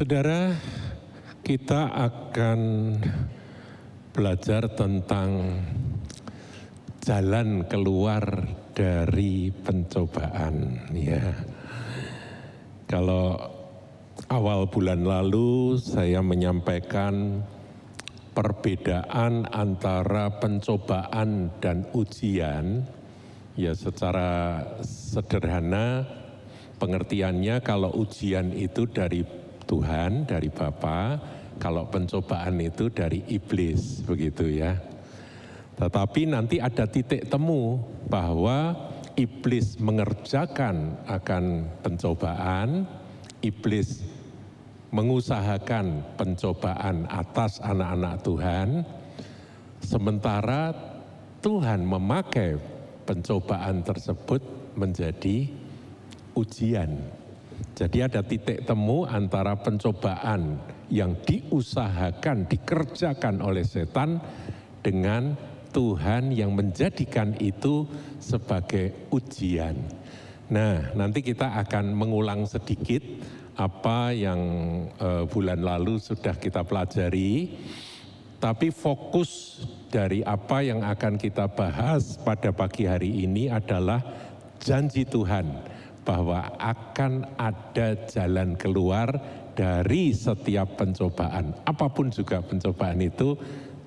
Saudara, kita akan belajar tentang jalan keluar dari pencobaan. Ya, kalau awal bulan lalu saya menyampaikan perbedaan antara pencobaan dan ujian, ya secara sederhana pengertiannya kalau ujian itu dari Tuhan, dari Bapa, kalau pencobaan itu dari iblis, begitu ya. Tetapi nanti ada titik temu bahwa iblis mengerjakan akan pencobaan, iblis mengusahakan pencobaan atas anak-anak Tuhan, sementara Tuhan memakai pencobaan tersebut menjadi ujian. Jadi ada titik temu antara pencobaan yang diusahakan, dikerjakan oleh setan dengan Tuhan yang menjadikan itu sebagai ujian. Nah, nanti kita akan mengulang sedikit apa yang bulan lalu sudah kita pelajari, tapi fokus dari apa yang akan kita bahas pada pagi hari ini adalah janji Tuhan bahwa akan ada jalan keluar dari setiap pencobaan. Apapun juga pencobaan itu,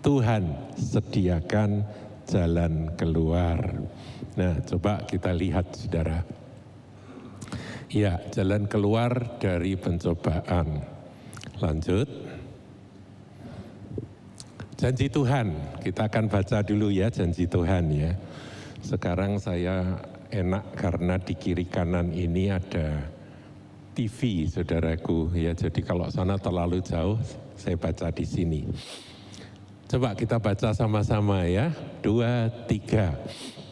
Tuhan sediakan jalan keluar. Nah, coba kita lihat saudara. Ya, jalan keluar dari pencobaan. Lanjut. Janji Tuhan, kita akan baca dulu ya janji Tuhan ya. Sekarang saya enak karena di kiri kanan ini ada TV saudaraku ya. Jadi kalau sana terlalu jauh, saya baca di sini. Coba kita baca sama-sama ya. 2, 3.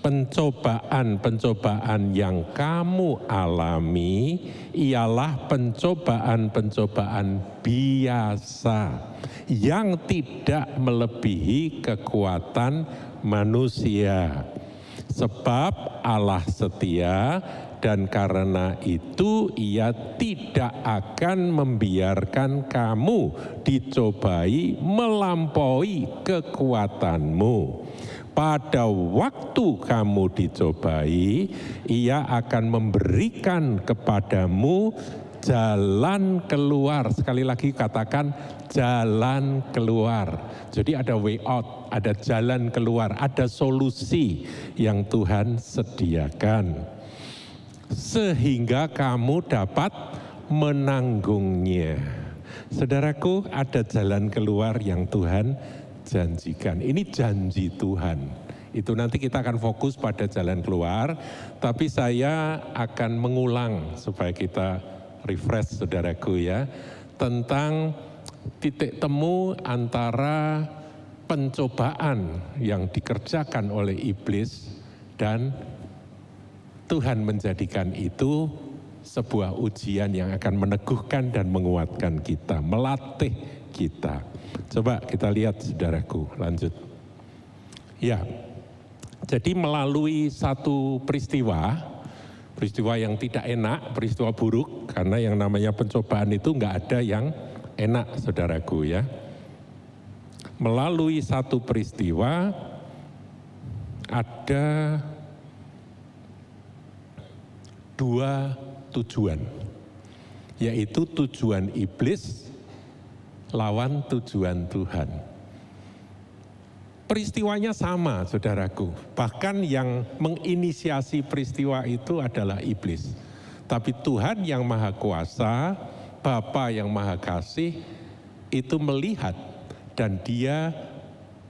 Pencobaan-pencobaan yang kamu alami ialah pencobaan-pencobaan biasa yang tidak melebihi kekuatan manusia. Sebab Allah setia dan karena itu Ia tidak akan membiarkan kamu dicobai melampaui kekuatanmu. Pada waktu kamu dicobai, Ia akan memberikan kepadamu jalan keluar. Sekali lagi katakan jalan keluar. Jadi ada way out, ada jalan keluar, ada solusi yang Tuhan sediakan. Sehingga kamu dapat menanggungnya. Saudaraku, ada jalan keluar yang Tuhan janjikan. Ini janji Tuhan. Itu nanti kita akan fokus pada jalan keluar, tapi saya akan mengulang supaya kita refresh saudaraku ya, tentang titik temu antara pencobaan yang dikerjakan oleh iblis dan Tuhan menjadikan itu sebuah ujian yang akan meneguhkan dan menguatkan kita, melatih kita. Coba kita lihat saudaraku, lanjut. Ya, jadi melalui satu peristiwa yang tidak enak, peristiwa buruk, karena yang namanya pencobaan itu enggak ada yang enak saudaraku ya. Melalui satu peristiwa ada dua tujuan, yaitu tujuan iblis lawan tujuan Tuhan. Peristiwanya sama saudaraku, bahkan yang menginisiasi peristiwa itu adalah iblis. Tapi Tuhan yang Maha Kuasa, Bapa yang Maha Kasih itu melihat dan Dia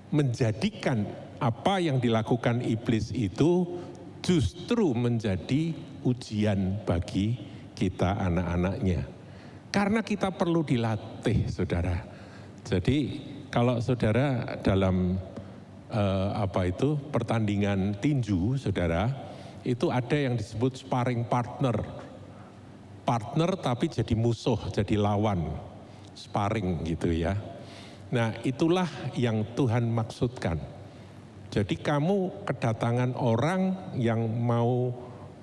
menjadikan apa yang dilakukan iblis itu justru menjadi ujian bagi kita anak-anaknya. Karena kita perlu dilatih saudara. Jadi kalau saudara dalam pertandingan tinju saudara, itu ada yang disebut sparring partner. Partner tapi jadi musuh, jadi lawan. Sparring gitu ya. Nah itulah yang Tuhan maksudkan. Jadi kamu kedatangan orang yang mau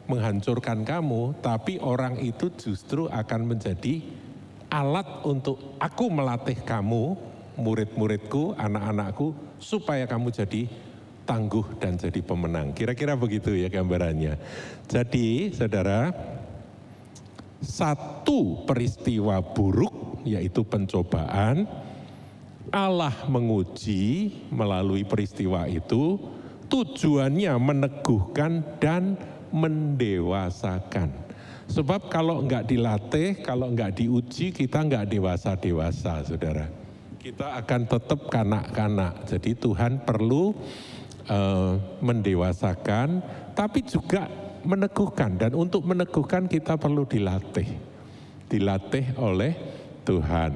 menghancurkan kamu, tapi orang itu justru akan menjadi alat untuk aku melatih kamu, murid-muridku, anak-anakku, supaya kamu jadi tangguh dan jadi pemenang. Kira-kira begitu ya gambarannya. Jadi saudara, satu peristiwa buruk yaitu pencobaan, Allah menguji melalui peristiwa itu, tujuannya meneguhkan dan mendewasakan. Sebab kalau enggak dilatih, kalau enggak diuji, kita enggak dewasa-dewasa, saudara. Kita akan tetap kanak-kanak. Jadi Tuhan perlu mendewasakan, tapi juga meneguhkan. Dan untuk meneguhkan kita perlu dilatih. Dilatih oleh Tuhan.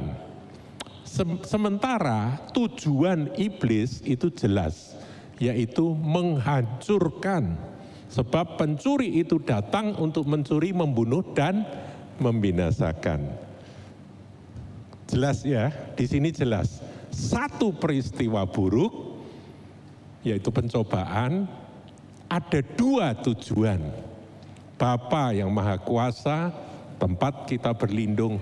Sementara tujuan iblis itu jelas, yaitu menghancurkan. Sebab pencuri itu datang untuk mencuri, membunuh, dan membinasakan. Jelas ya, di sini jelas. Satu peristiwa buruk, yaitu pencobaan, ada dua tujuan. Bapa yang Maha Kuasa, tempat kita berlindung,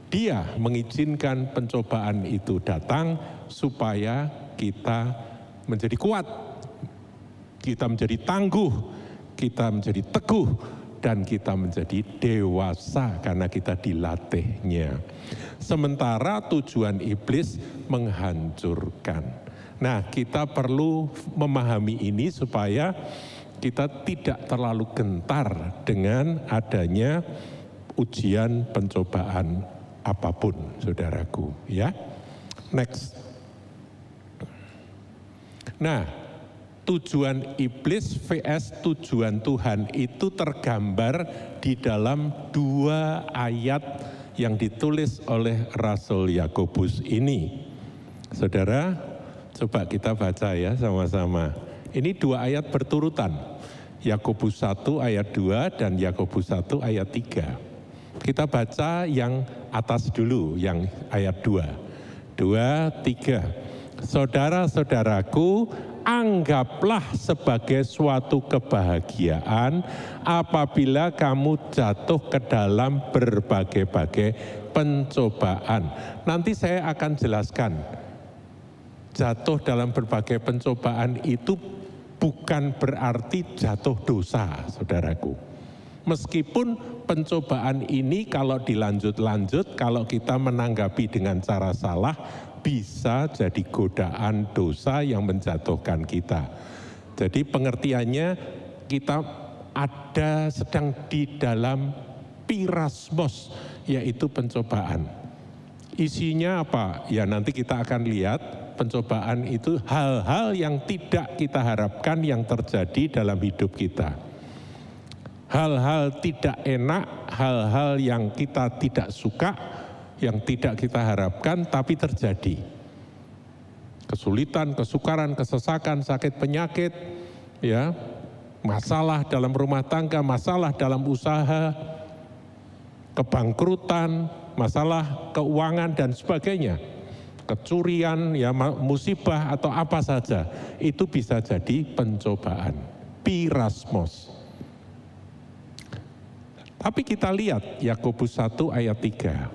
Dia mengizinkan pencobaan itu datang supaya kita menjadi kuat, kita menjadi tangguh, kita menjadi teguh, dan kita menjadi dewasa karena kita dilatihnya. Sementara tujuan iblis menghancurkan. Nah, kita perlu memahami ini supaya kita tidak terlalu gentar dengan adanya ujian pencobaan apapun, saudaraku, ya. Next. Nah, tujuan iblis vs tujuan Tuhan itu tergambar di dalam dua ayat yang ditulis oleh Rasul Yakobus ini. Saudara, coba kita baca ya sama-sama. Ini dua ayat berturutan. Yakobus 1 ayat 2 dan Yakobus 1 ayat 3. Kita baca yang atas dulu, yang ayat 2. 2, 3. Saudara-saudaraku, anggaplah sebagai suatu kebahagiaan apabila kamu jatuh ke dalam berbagai-bagai pencobaan. Nanti saya akan jelaskan, jatuh dalam berbagai pencobaan itu bukan berarti jatuh dosa, saudaraku. Meskipun pencobaan ini kalau dilanjut-lanjut, kalau kita menanggapi dengan cara salah, bisa jadi godaan dosa yang menjatuhkan kita. Jadi pengertiannya kita ada sedang di dalam pirasmos, yaitu pencobaan. Isinya apa? Ya nanti kita akan lihat pencobaan itu hal-hal yang tidak kita harapkan yang terjadi dalam hidup kita. Hal-hal tidak enak, hal-hal yang kita tidak suka, yang tidak kita harapkan tapi terjadi. Kesulitan, kesukaran, kesesakan, sakit penyakit, ya, masalah dalam rumah tangga, masalah dalam usaha, kebangkrutan, masalah keuangan dan sebagainya. Kecurian, ya, musibah atau apa saja, itu bisa jadi pencobaan, pirasmos. Tapi kita lihat Yakobus 1 ayat 3.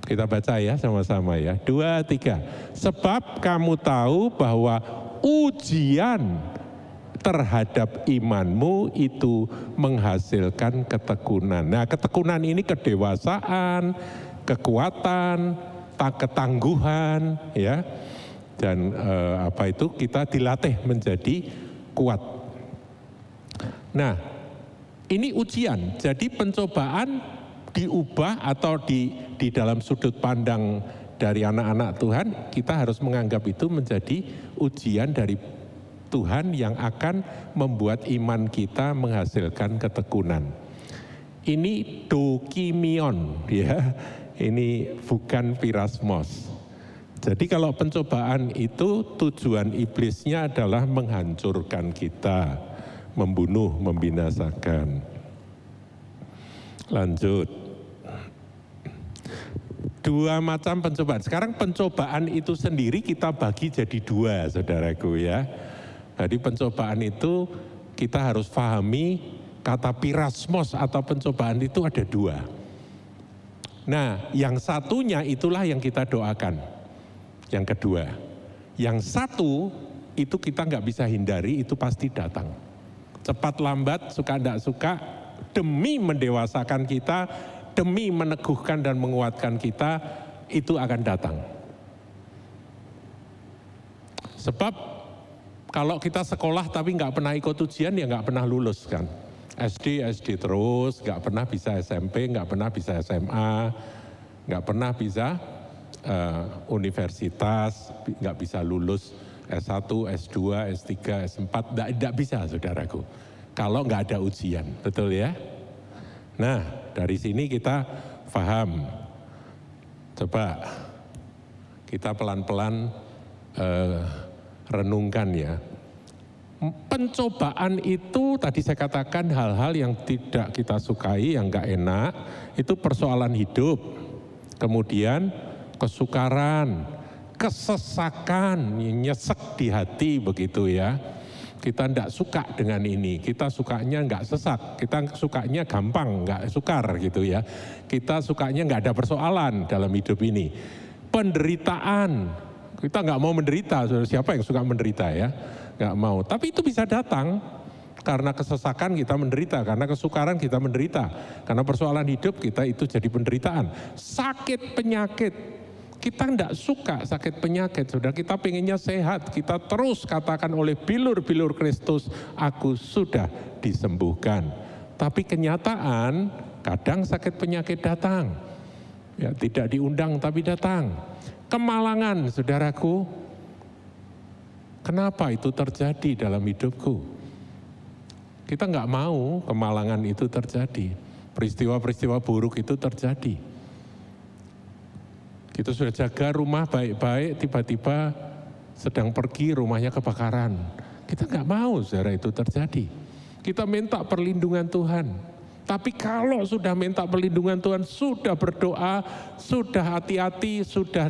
Kita baca ya sama-sama ya. 2, 3. Sebab kamu tahu bahwa ujian terhadap imanmu itu menghasilkan ketekunan. Nah, ketekunan ini kedewasaan, kekuatan, ketangguhan, ya. Dan kita dilatih menjadi kuat. Nah, ini ujian, jadi pencobaan diubah atau di dalam sudut pandang dari anak-anak Tuhan, kita harus menganggap itu menjadi ujian dari Tuhan yang akan membuat iman kita menghasilkan ketekunan. Ini dokimion, ya, ini bukan pirasmos. Jadi kalau pencobaan itu tujuan iblisnya adalah menghancurkan kita, membunuh, membinasakan. Lanjut. Dua macam pencobaan. Sekarang pencobaan itu sendiri kita bagi jadi dua, saudaraku ya. Jadi pencobaan itu kita harus pahami kata pirasmos atau pencobaan itu ada dua. Nah, yang satunya itulah yang kita doakan. Yang kedua, yang satu itu kita nggak bisa hindari, itu pasti datang. Cepat lambat, suka tidak suka, demi mendewasakan kita, demi meneguhkan dan menguatkan kita, itu akan datang. Sebab kalau kita sekolah tapi nggak pernah ikut ujian, ya nggak pernah lulus kan. SD terus, nggak pernah bisa SMP, nggak pernah bisa SMA, nggak pernah bisa universitas, nggak bisa lulus S1, S2, S3, S4, nggak bisa saudaraku. Kalau nggak ada ujian, betul ya? Nah, dari sini kita paham. Coba kita pelan-pelan renungkan ya. Pencobaan itu tadi saya katakan hal-hal yang tidak kita sukai, yang enggak enak, itu persoalan hidup. Kemudian kesukaran, kesesakan, nyesek di hati begitu ya. Kita enggak suka dengan ini, kita sukanya enggak sesak, kita sukanya gampang, enggak sukar gitu ya. Kita sukanya enggak ada persoalan dalam hidup ini. Penderitaan, kita enggak mau menderita, siapa yang suka menderita ya? Nggak mau, tapi itu bisa datang karena kesesakan kita menderita, karena kesukaran kita menderita, karena persoalan hidup kita itu jadi penderitaan. Sakit penyakit, kita enggak suka sakit penyakit, saudara, kita pengennya sehat, kita terus katakan oleh bilur-bilur Kristus, aku sudah disembuhkan. Tapi kenyataan kadang sakit penyakit datang, ya tidak diundang tapi datang. Kemalangan, saudaraku, kenapa itu terjadi dalam hidupku? Kita nggak mau kemalangan itu terjadi. Peristiwa-peristiwa buruk itu terjadi. Kita sudah jaga rumah baik-baik, tiba-tiba sedang pergi rumahnya kebakaran. Kita nggak mau saudara itu terjadi. Kita minta perlindungan Tuhan. Tapi kalau sudah minta perlindungan Tuhan, sudah berdoa, sudah hati-hati, sudah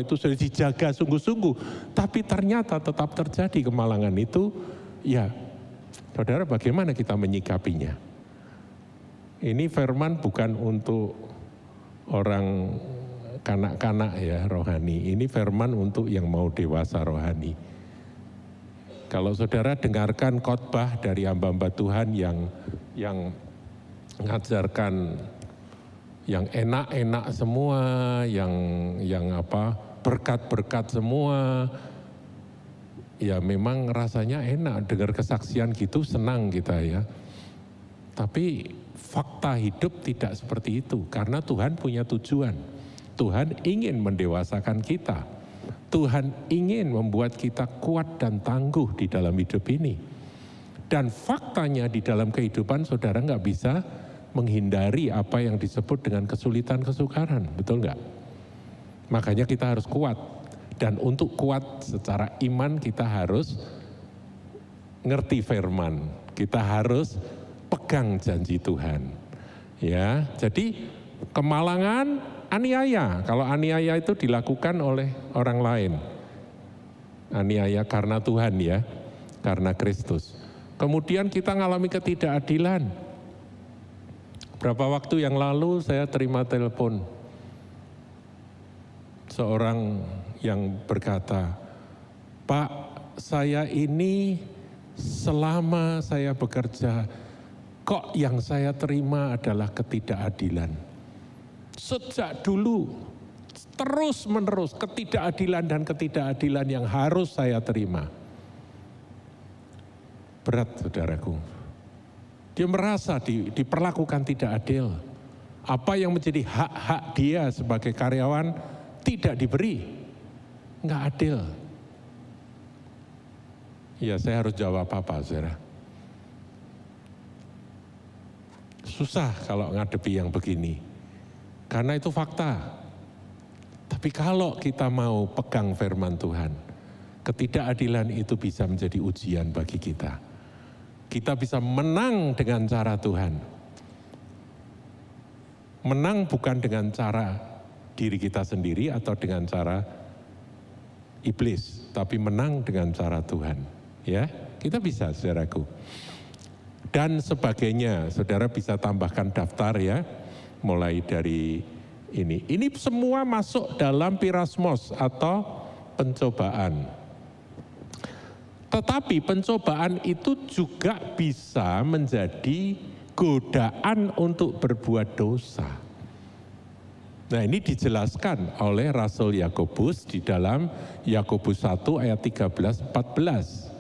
sudah dijaga sungguh-sungguh, tapi ternyata tetap terjadi kemalangan itu, ya saudara, bagaimana kita menyikapinya? Ini firman bukan untuk orang kanak-kanak ya rohani, ini firman untuk yang mau dewasa rohani. Kalau saudara dengarkan khotbah dari hamba-hamba Tuhan yang ngajarkan yang enak-enak semua, yang berkat-berkat semua, ya memang rasanya enak dengar kesaksian gitu, senang kita ya. Tapi fakta hidup tidak seperti itu, karena Tuhan punya tujuan. Tuhan ingin mendewasakan kita. Tuhan ingin membuat kita kuat dan tangguh di dalam hidup ini. Dan faktanya di dalam kehidupan saudara nggak bisa menghindari apa yang disebut dengan kesulitan kesukaran, betul nggak? Makanya kita harus kuat. Dan untuk kuat secara iman kita harus ngerti firman. Kita harus pegang janji Tuhan. Ya, jadi kemalangan, aniaya. Kalau aniaya itu dilakukan oleh orang lain. Aniaya karena Tuhan ya, karena Kristus. Kemudian kita ngalami ketidakadilan. Berapa waktu yang lalu saya terima telepon seorang yang berkata, Pak, saya ini selama saya bekerja, kok yang saya terima adalah ketidakadilan. Sejak dulu, terus menerus ketidakadilan dan ketidakadilan yang harus saya terima. Berat saudaraku. Dia merasa diperlakukan tidak adil. Apa yang menjadi hak-hak dia sebagai karyawan tidak diberi. Enggak adil. Ya saya harus jawab apa saudara. Susah kalau ngadepi yang begini. Karena itu fakta. Tapi kalau kita mau pegang firman Tuhan, ketidakadilan itu bisa menjadi ujian bagi kita. Kita bisa menang dengan cara Tuhan. Menang bukan dengan cara diri kita sendiri atau dengan cara iblis, tapi menang dengan cara Tuhan. Ya, kita bisa saudaraku. Dan sebagainya, saudara bisa tambahkan daftar ya, mulai dari ini. Ini semua masuk dalam pirasmos atau pencobaan. Tetapi pencobaan itu juga bisa menjadi godaan untuk berbuat dosa. Nah, ini dijelaskan oleh Rasul Yakobus di dalam Yakobus 1 ayat 13-14.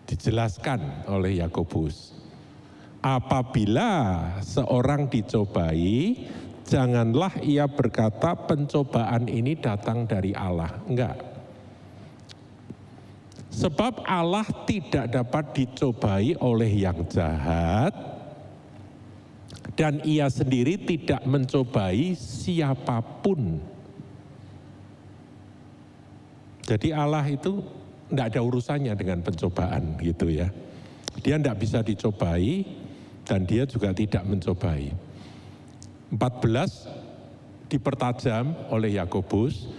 Dijelaskan oleh Yakobus. Apabila seorang dicobai, janganlah ia berkata pencobaan ini datang dari Allah. Enggak. Sebab Allah tidak dapat dicobai oleh yang jahat, dan ia sendiri tidak mencobai siapapun. Jadi Allah itu tidak ada urusannya dengan pencobaan gitu ya. Dia tidak bisa dicobai dan dia juga tidak mencobai. 14 dipertajam oleh Yakobus,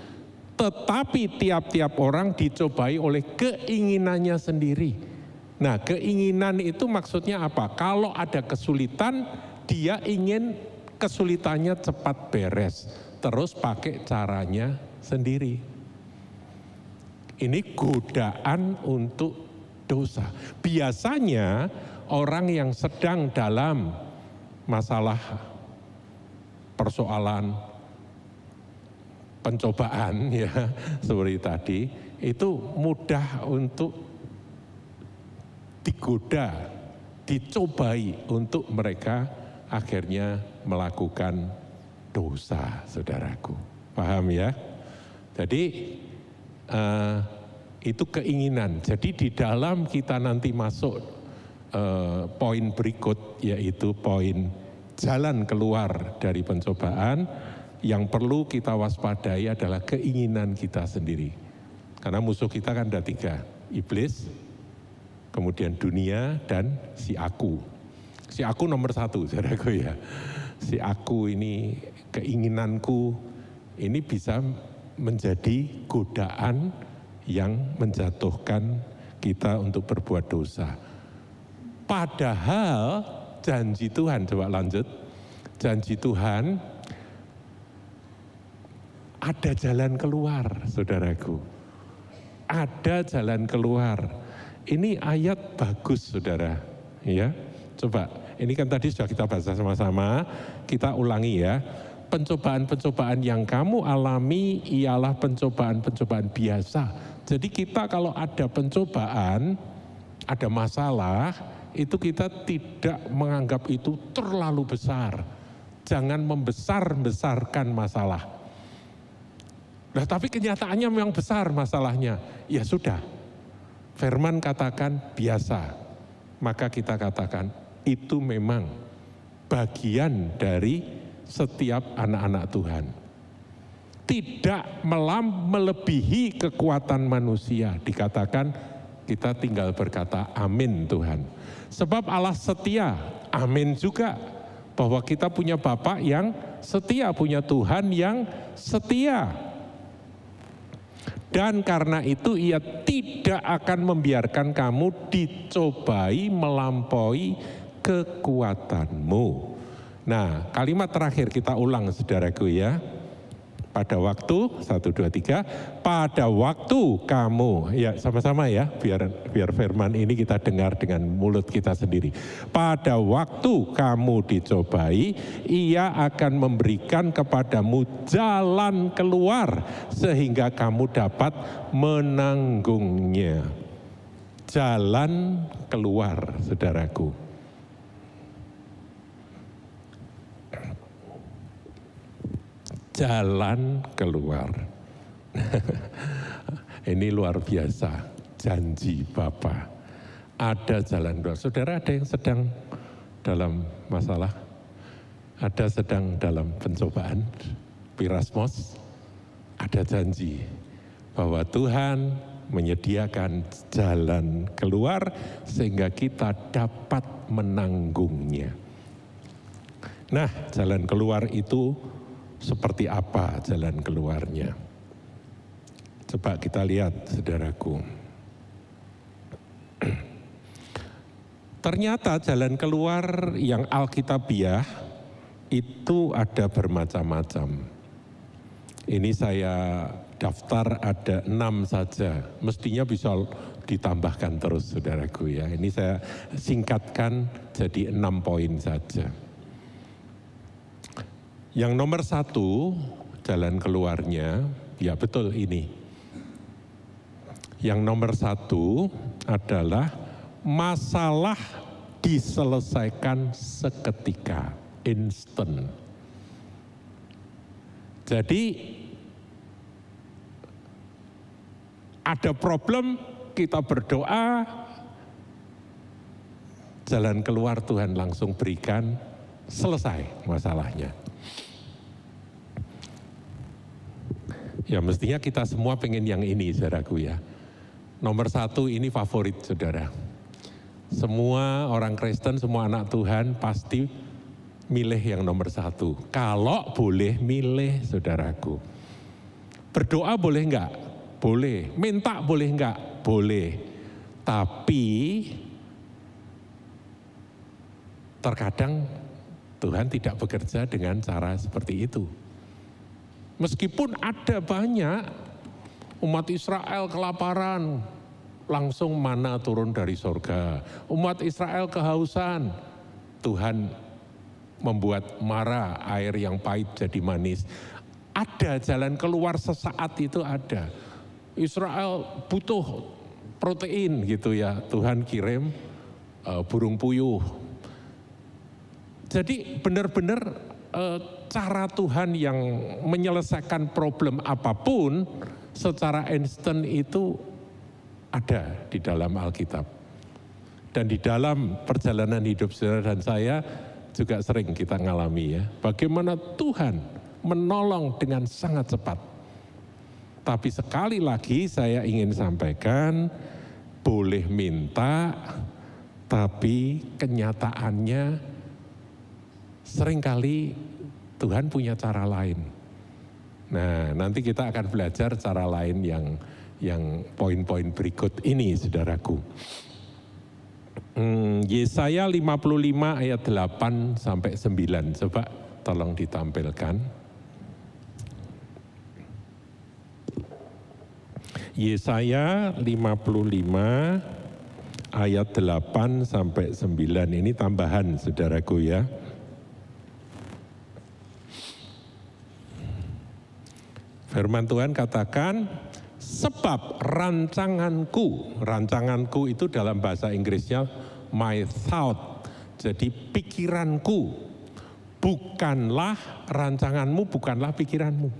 tetapi tiap-tiap orang dicobai oleh keinginannya sendiri. Nah, keinginan itu maksudnya apa? Kalau ada kesulitan, dia ingin kesulitannya cepat beres, terus pakai caranya sendiri. Ini godaan untuk dosa. Biasanya orang yang sedang dalam masalah persoalan pencobaan ya seperti tadi, itu mudah untuk digoda, dicobai untuk mereka akhirnya melakukan dosa, saudaraku. Paham ya? Jadi itu keinginan. Jadi di dalam kita nanti masuk poin berikut, yaitu poin jalan keluar dari pencobaan, yang perlu kita waspadai adalah keinginan kita sendiri. Karena musuh kita kan ada 3, iblis, kemudian dunia, dan si aku. Si aku nomor 1, saudaraku ya. Si aku ini, keinginanku, ini bisa menjadi godaan yang menjatuhkan kita untuk berbuat dosa. Padahal janji Tuhan, coba lanjut, janji Tuhan ada jalan keluar, saudaraku. Ada jalan keluar. Ini ayat bagus, saudara. Ya, coba. Ini kan tadi sudah kita baca sama-sama. Kita ulangi ya. Pencobaan-pencobaan yang kamu alami ialah pencobaan-pencobaan biasa. Jadi kita kalau ada pencobaan, ada masalah, itu kita tidak menganggap itu terlalu besar. Jangan membesar-besarkan masalah. Nah, tapi kenyataannya memang besar masalahnya. Ya sudah, firman katakan biasa. Maka kita katakan itu memang bagian dari setiap anak-anak Tuhan. Tidak melebihi kekuatan manusia. Dikatakan kita tinggal berkata amin Tuhan. Sebab Allah setia, amin juga. Bahwa kita punya Bapa yang setia, punya Tuhan yang setia. Dan karena itu ia tidak akan membiarkan kamu dicobai melampaui kekuatanmu. Nah, kalimat terakhir kita ulang, saudaraku ya. Pada waktu, 1, 2, 3, pada waktu kamu, ya sama-sama ya, biar firman ini kita dengar dengan mulut kita sendiri. Pada waktu kamu dicobai, ia akan memberikan kepadamu jalan keluar, sehingga kamu dapat menanggungnya. Jalan keluar, saudaraku. Jalan keluar. Ini luar biasa, janji Bapa. Ada jalan keluar. Saudara, ada yang sedang dalam masalah? Ada sedang dalam pencobaan? Pirasmos? Ada janji bahwa Tuhan menyediakan jalan keluar sehingga kita dapat menanggungnya. Nah, jalan keluar itu seperti apa jalan keluarnya? Coba kita lihat, saudaraku. Ternyata jalan keluar yang alkitabiah itu ada bermacam-macam. Ini saya daftar ada 6 saja, mestinya bisa ditambahkan terus saudaraku ya. Ini saya singkatkan jadi 6 poin saja. Yang nomor 1, jalan keluarnya, ya betul ini. Yang nomor 1 adalah masalah diselesaikan seketika, instan. Jadi ada problem, kita berdoa, jalan keluar Tuhan langsung berikan, selesai masalahnya. Ya mestinya kita semua pengen yang ini saudaraku ya. Nomor 1 ini favorit saudara. Semua orang Kristen, semua anak Tuhan pasti milih yang nomor 1. Kalau boleh milih saudaraku. Berdoa boleh enggak? Boleh. Minta boleh enggak? Boleh. Tapi terkadang Tuhan tidak bekerja dengan cara seperti itu. Meskipun ada banyak umat Israel kelaparan, langsung mana turun dari sorga. Umat Israel kehausan, Tuhan membuat mara air yang pahit jadi manis. Ada jalan keluar sesaat itu ada. Israel butuh protein gitu ya, Tuhan kirim burung puyuh. Jadi benar-benar cara Tuhan yang menyelesaikan problem apapun secara instan itu ada di dalam Alkitab. Dan di dalam perjalanan hidup saudara dan saya juga sering kita ngalami ya. Bagaimana Tuhan menolong dengan sangat cepat. Tapi sekali lagi saya ingin sampaikan, boleh minta, tapi kenyataannya seringkali Tuhan punya cara lain. Nah, nanti kita akan belajar cara lain yang poin-poin berikut ini, saudaraku. Yesaya 55 ayat 8 sampai 9, coba tolong ditampilkan. Yesaya 55 ayat 8 sampai 9, ini tambahan saudaraku ya. Firman Tuhan katakan, sebab rancanganku itu dalam bahasa Inggrisnya my thought, jadi pikiranku, bukanlah rancanganmu, bukanlah pikiranmu.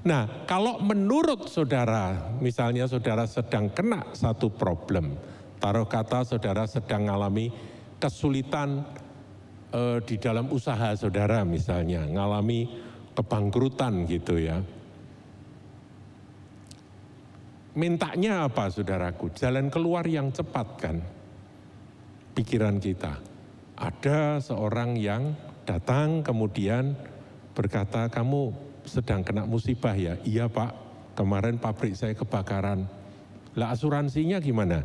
Nah, kalau menurut saudara, misalnya saudara sedang kena satu problem, taruh kata saudara sedang mengalami kesulitan di dalam usaha saudara misalnya, mengalami kebangkrutan gitu ya. Mintanya apa saudaraku? Jalan keluar yang cepat kan? Pikiran kita. Ada seorang yang datang kemudian berkata, kamu sedang kena musibah ya? Iya Pak, kemarin pabrik saya kebakaran. Lah asuransinya gimana?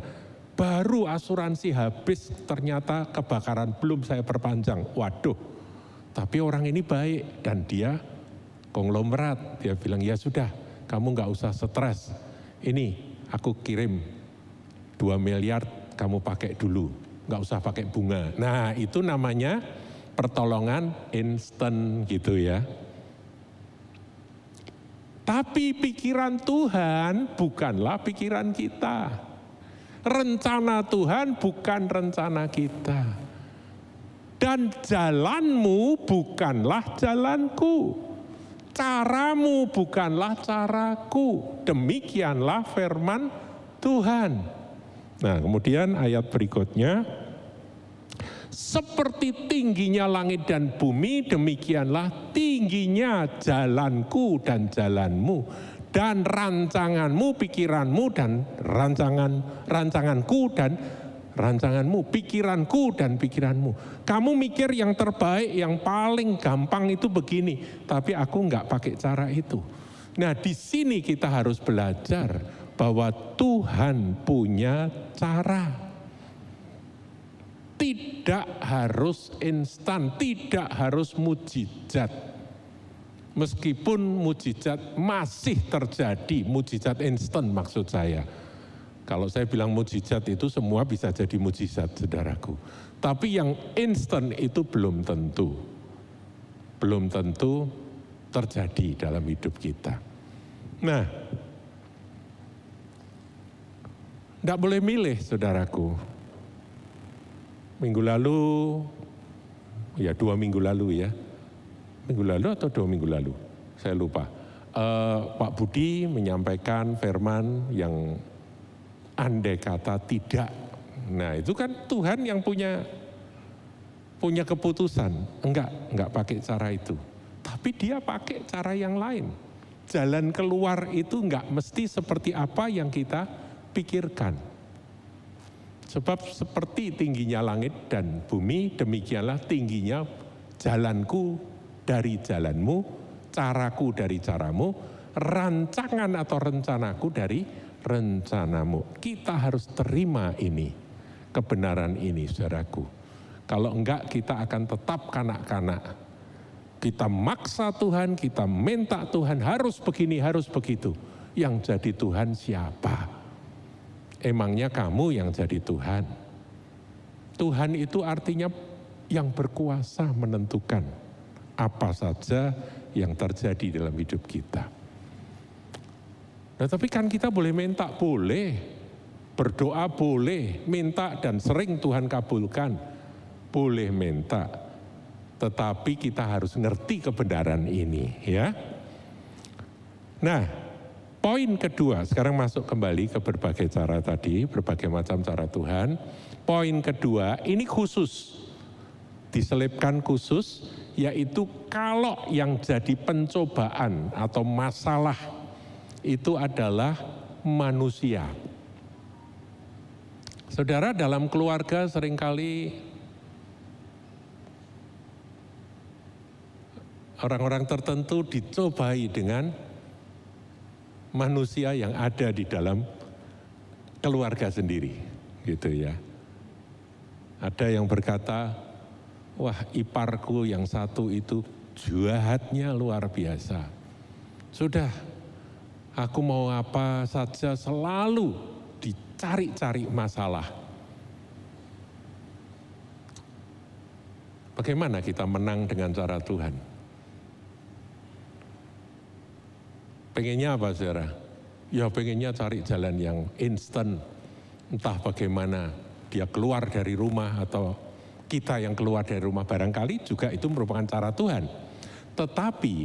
Baru asuransi habis ternyata kebakaran, belum saya perpanjang. Waduh, tapi orang ini baik dan dia konglomerat. Dia bilang, ya sudah, kamu nggak usah stres. Ini aku kirim 2 miliar, kamu pakai dulu, nggak usah pakai bunga. Nah itu namanya pertolongan instan gitu ya. Tapi pikiran Tuhan bukanlah pikiran kita. Rencana Tuhan bukan rencana kita. Dan jalanmu bukanlah jalanku. Caramu bukanlah caraku, demikianlah firman Tuhan. Nah kemudian ayat berikutnya, seperti tingginya langit dan bumi, demikianlah tingginya jalanku dan jalanmu, dan rancanganmu, pikiranmu dan rancanganku dan rancanganmu, pikiranku dan pikiranmu. Kamu mikir yang terbaik, yang paling gampang itu begini, tapi aku enggak pakai cara itu. Nah di sini kita harus belajar bahwa Tuhan punya cara. Tidak harus instan, tidak harus mujizat. Meskipun mujizat masih terjadi, mujizat instan maksud saya. Kalau saya bilang mujizat itu semua bisa jadi mujizat, saudaraku. Tapi yang instan itu belum tentu. Belum tentu terjadi dalam hidup kita. Nah, tidak boleh milih, saudaraku. Minggu lalu, ya 2 minggu lalu ya. Minggu lalu atau 2 minggu lalu, saya lupa. Pak Budi menyampaikan firman yang andai kata tidak. Nah itu kan Tuhan yang punya keputusan. Enggak pakai cara itu. Tapi dia pakai cara yang lain. Jalan keluar itu enggak mesti seperti apa yang kita pikirkan. Sebab seperti tingginya langit dan bumi, demikianlah tingginya jalanku dari jalanmu, caraku dari caramu, rancangan atau rencanaku dari rencanamu. Kita harus terima ini, kebenaran ini, saudaraku. Kalau enggak kita akan tetap kanak-kanak. Kita maksa Tuhan, kita minta Tuhan harus begini, harus begitu. Yang jadi Tuhan siapa? Emangnya kamu yang jadi Tuhan? Tuhan itu artinya yang berkuasa menentukan apa saja yang terjadi dalam hidup kita. Nah tapi kan kita boleh minta, boleh. Berdoa boleh, minta dan sering Tuhan kabulkan. Boleh minta. Tetapi kita harus ngerti kebenaran ini ya. Nah, poin kedua, sekarang masuk kembali ke berbagai cara tadi, berbagai macam cara Tuhan. Poin kedua, ini khusus, diselipkan khusus, yaitu kalau yang jadi pencobaan atau masalah itu adalah manusia. Saudara, dalam keluarga seringkali orang-orang tertentu dicobai dengan manusia yang ada di dalam keluarga sendiri, gitu ya. Ada yang berkata, wah iparku yang satu itu jahatnya luar biasa. Sudah, aku mau apa saja selalu dicari-cari masalah. Bagaimana kita menang dengan cara Tuhan? Pengennya apa, saudara? Ya pengennya cari jalan yang instan. Entah bagaimana dia keluar dari rumah atau kita yang keluar dari rumah, barangkali juga itu merupakan cara Tuhan. Tetapi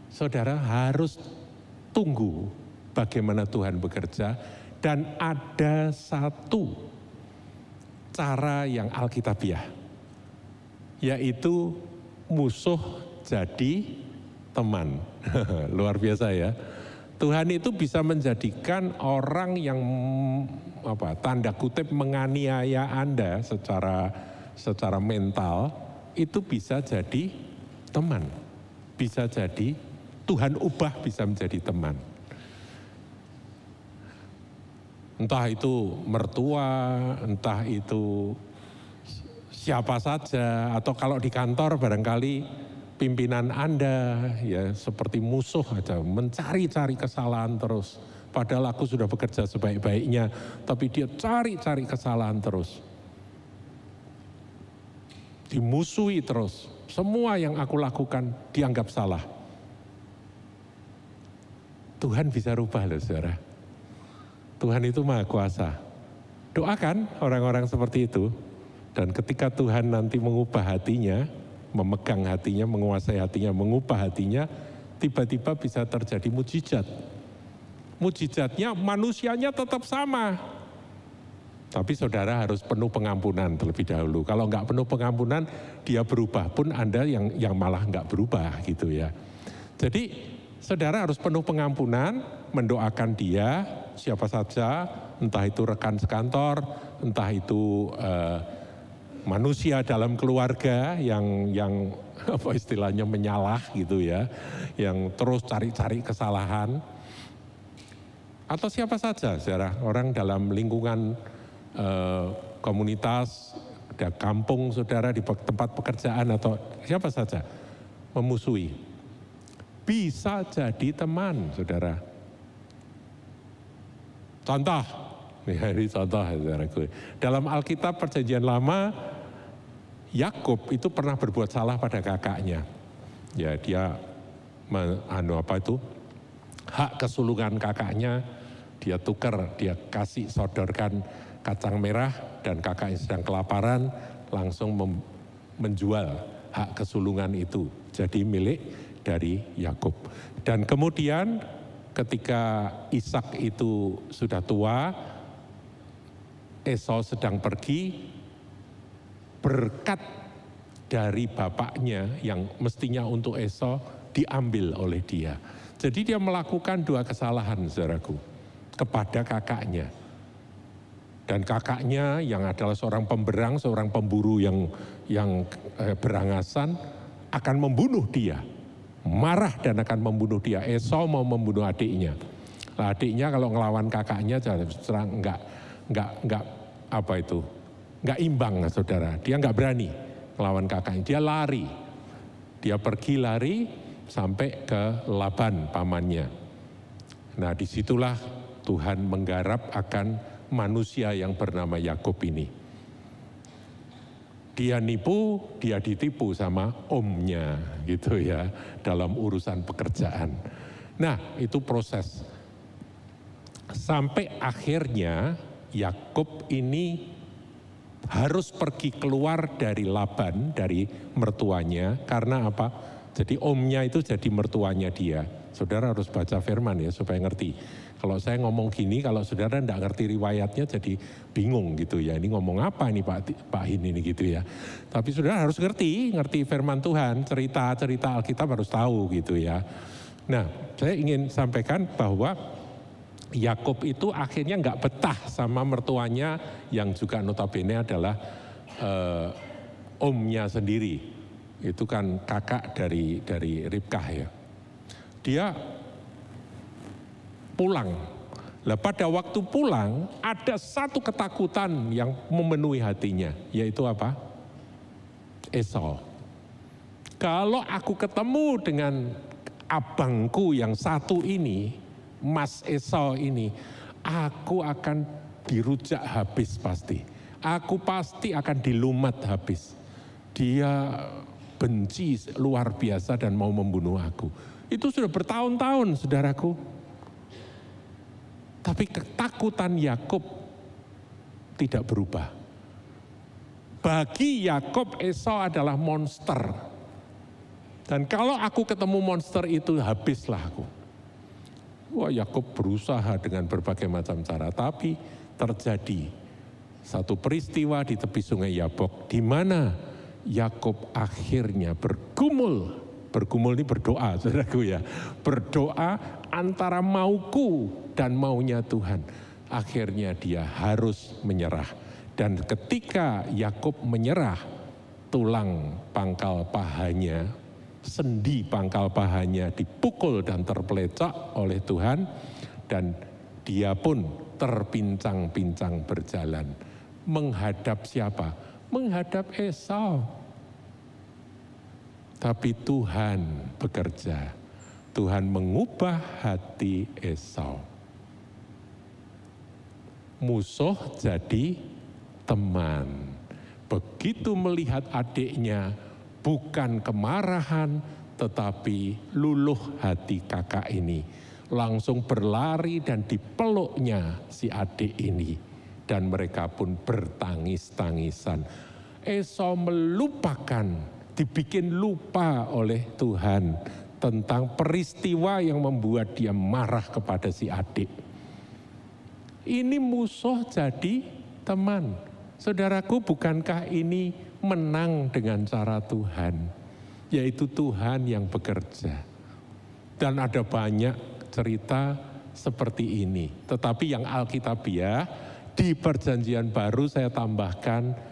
saudara harus tunggu bagaimana Tuhan bekerja, dan ada satu cara yang alkitabiah, yaitu musuh jadi teman. Luar biasa ya. Tuhan itu bisa menjadikan orang yang tanda kutip menganiaya Anda secara mental itu bisa jadi teman. Bisa jadi Tuhan ubah bisa menjadi teman. Entah itu mertua, entah itu siapa saja, atau kalau di kantor barangkali pimpinan Anda ya seperti musuh aja, mencari-cari kesalahan terus. Padahal aku sudah bekerja sebaik-baiknya, tapi dia cari-cari kesalahan terus. Dimusuhi terus, semua yang aku lakukan dianggap salah. Tuhan bisa rubah loh, saudara. Tuhan itu maha kuasa. Doakan orang-orang seperti itu, dan ketika Tuhan nanti mengubah hatinya, memegang hatinya, menguasai hatinya, mengubah hatinya, tiba-tiba bisa terjadi mujizat. Mujizatnya manusianya tetap sama. Tapi saudara harus penuh pengampunan terlebih dahulu. Kalau enggak penuh pengampunan, dia berubah pun Anda yang malah enggak berubah gitu ya. Jadi saudara harus penuh pengampunan, mendoakan dia, siapa saja, entah itu rekan sekantor, entah itu manusia dalam keluarga yang apa istilahnya menyalah gitu ya, yang terus cari-cari kesalahan, atau siapa saja, saudara, orang dalam lingkungan komunitas, ada kampung saudara, di tempat pekerjaan atau siapa saja, memusuhi. Bisa jadi teman, saudara. Contoh, ini contoh, saudaraku. Dalam Alkitab Perjanjian Lama, Yakub itu pernah berbuat salah pada kakaknya. Ya, dia hak kesulungan kakaknya dia tukar, dia kasih sodorkan kacang merah, dan kakaknya sedang kelaparan langsung menjual hak kesulungan itu jadi milik dari Yakub. Dan kemudian ketika Ishak itu sudah tua, Esau sedang pergi, berkat dari bapaknya yang mestinya untuk Esau diambil oleh dia. Jadi dia melakukan dua kesalahan, saudaraku, kepada kakaknya. Dan kakaknya yang adalah seorang pemberang, seorang pemburu yang berangasan, akan membunuh dia. Marah dan akan membunuh dia. Esau mau membunuh adiknya. Nah, adiknya kalau ngelawan kakaknya serang enggak imbang, saudara. Dia enggak berani melawan kakaknya. Dia lari. Dia pergi lari sampai ke Laban pamannya. Nah, disitulah Tuhan menggarap akan manusia yang bernama Yakub ini. Dia nipu, dia ditipu sama omnya, gitu ya, dalam urusan pekerjaan. Nah, itu proses. Sampai akhirnya Yakub ini harus pergi keluar dari Laban, dari mertuanya, karena apa? Jadi omnya itu jadi mertuanya dia. Saudara harus baca firman ya supaya ngerti. Kalau saya ngomong gini, kalau saudara enggak ngerti riwayatnya jadi bingung gitu ya. Ini ngomong apa ini Pak Hin ini gitu ya. Tapi saudara harus ngerti firman Tuhan, cerita-cerita Alkitab harus tahu gitu ya. Nah, saya ingin sampaikan bahwa Yakub itu akhirnya enggak betah sama mertuanya yang juga notabene adalah omnya sendiri. Itu kan kakak dari Ribkah ya. Dia pulang. Nah, pada waktu pulang ada satu ketakutan yang memenuhi hatinya, yaitu apa? Esau. Kalau aku ketemu dengan abangku yang satu ini, Mas Esau ini, aku akan dirujak habis pasti. Aku pasti akan dilumat habis. Dia benci luar biasa dan mau membunuh aku. Itu sudah bertahun-tahun, saudaraku. Tapi ketakutan Yakub tidak berubah. Bagi Yakub, Esau adalah monster. Dan kalau aku ketemu monster itu, habislah aku. Wah, Yakub berusaha dengan berbagai macam cara, tapi terjadi satu peristiwa di tepi sungai Yabok, di mana Yakub akhirnya bergumul ini berdoa, saudaraku ya, berdoa antara mauku dan maunya Tuhan. Akhirnya dia harus menyerah. Dan ketika Yakub menyerah, tulang pangkal pahanya, sendi pangkal pahanya dipukul dan terpelecak oleh Tuhan, dan dia pun terpincang-pincang berjalan. Menghadap siapa? Menghadap Esau. Tapi Tuhan bekerja. Tuhan mengubah hati Esau. Musuh jadi teman. Begitu melihat adiknya, bukan kemarahan, tetapi luluh hati kakak ini. Langsung berlari dan dipeluknya si adik ini. Dan mereka pun bertangis-tangisan. Esau melupakan, dibikin lupa oleh Tuhan tentang peristiwa yang membuat dia marah kepada si adik. Ini musuh jadi teman. Saudaraku, bukankah ini menang dengan cara Tuhan? Yaitu Tuhan yang bekerja. Dan ada banyak cerita seperti ini. Tetapi yang Alkitabiah di Perjanjian Baru saya tambahkan,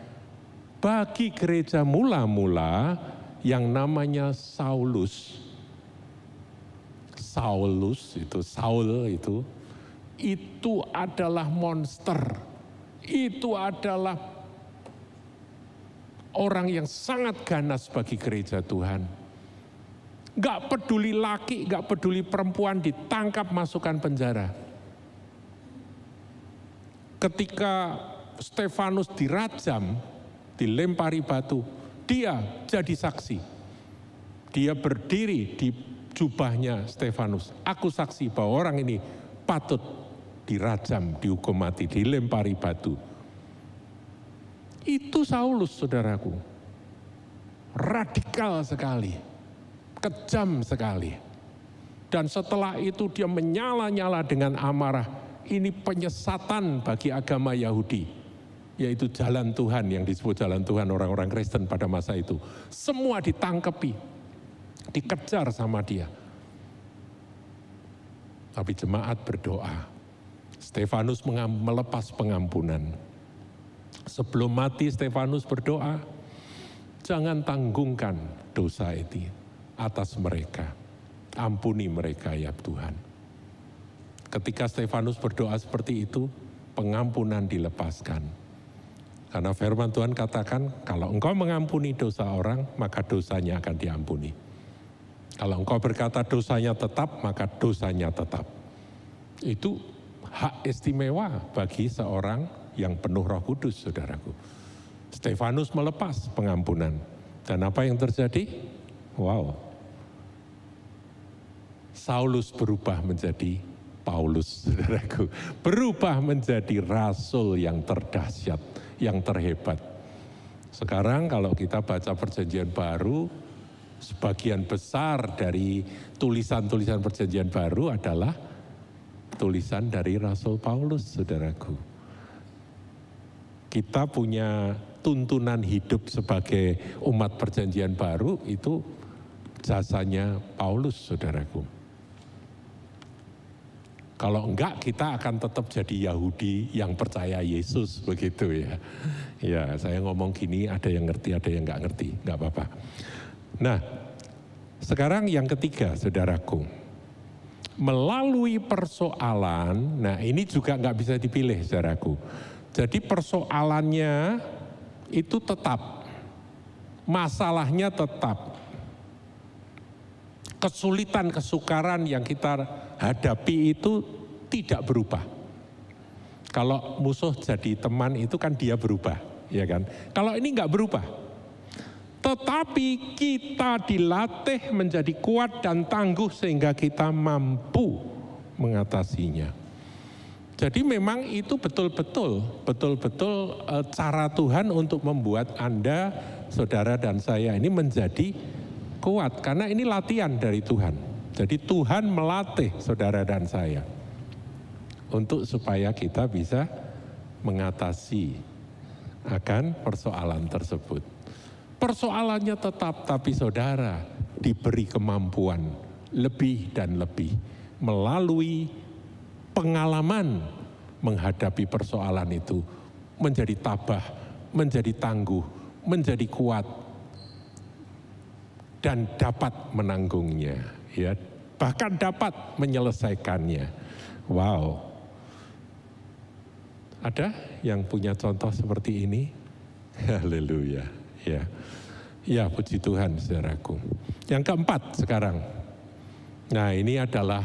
bagi gereja mula-mula yang namanya Saul itu adalah monster, itu adalah orang yang sangat ganas bagi gereja Tuhan. Gak peduli laki, gak peduli perempuan, ditangkap masukkan penjara. Ketika Stefanus dirajam, dilempari batu, dia jadi saksi. Dia berdiri di jubahnya Stefanus. Aku saksi bahwa orang ini patut dirajam, dihukum mati, dilempari batu. Itu Saulus, saudaraku. Radikal sekali, kejam sekali. Dan setelah itu dia menyala-nyala dengan amarah. Ini penyesatan bagi agama Yahudi, yaitu jalan Tuhan yang disebut jalan Tuhan orang-orang Kristen pada masa itu. Semua ditangkepi, dikejar sama dia. Tapi jemaat berdoa, Stefanus melepas pengampunan. Sebelum mati Stefanus berdoa, jangan tanggungkan dosa itu atas mereka. Ampuni mereka ya Tuhan. Ketika Stefanus berdoa seperti itu, pengampunan dilepaskan. Karena firman Tuhan katakan, kalau engkau mengampuni dosa orang, maka dosanya akan diampuni. Kalau engkau berkata dosanya tetap, maka dosanya tetap. Itu hak istimewa bagi seorang yang penuh Roh Kudus, saudaraku. Stefanus melepas pengampunan. Dan apa yang terjadi? Wow. Saulus berubah menjadi Paulus, saudaraku. Berubah menjadi rasul yang terdahsyat, yang terhebat. Sekarang kalau kita baca Perjanjian Baru, sebagian besar dari tulisan-tulisan Perjanjian Baru adalah tulisan dari Rasul Paulus, saudaraku. Kita punya tuntunan hidup sebagai umat Perjanjian Baru, itu jasanya Paulus, saudaraku. Kalau enggak, kita akan tetap jadi Yahudi yang percaya Yesus, begitu ya. Ya, saya ngomong gini, ada yang ngerti, ada yang enggak ngerti, enggak apa-apa. Nah, sekarang yang ketiga, saudaraku. Melalui persoalan, nah ini juga enggak bisa dipilih, saudaraku. Jadi persoalannya itu tetap, masalahnya tetap. Kesulitan, kesukaran yang kita hadapi itu tidak berubah. Kalau musuh jadi teman itu kan dia berubah, ya kan? Kalau ini enggak berubah. Tetapi kita dilatih menjadi kuat dan tangguh sehingga kita mampu mengatasinya. Jadi memang itu betul-betul cara Tuhan untuk membuat Anda, saudara dan saya ini menjadi kuat. Karena ini latihan dari Tuhan. Jadi Tuhan melatih saudara dan saya untuk supaya kita bisa mengatasi akan persoalan tersebut. Persoalannya tetap, tapi saudara diberi kemampuan lebih dan lebih melalui pengalaman menghadapi persoalan itu, menjadi tabah, menjadi tangguh, menjadi kuat, dan dapat menanggungnya, ya, bahkan dapat menyelesaikannya. Wow. Ada yang punya contoh seperti ini? Haleluya. Ya. Ya, puji Tuhan, saudaraku. Yang keempat sekarang. Nah, ini adalah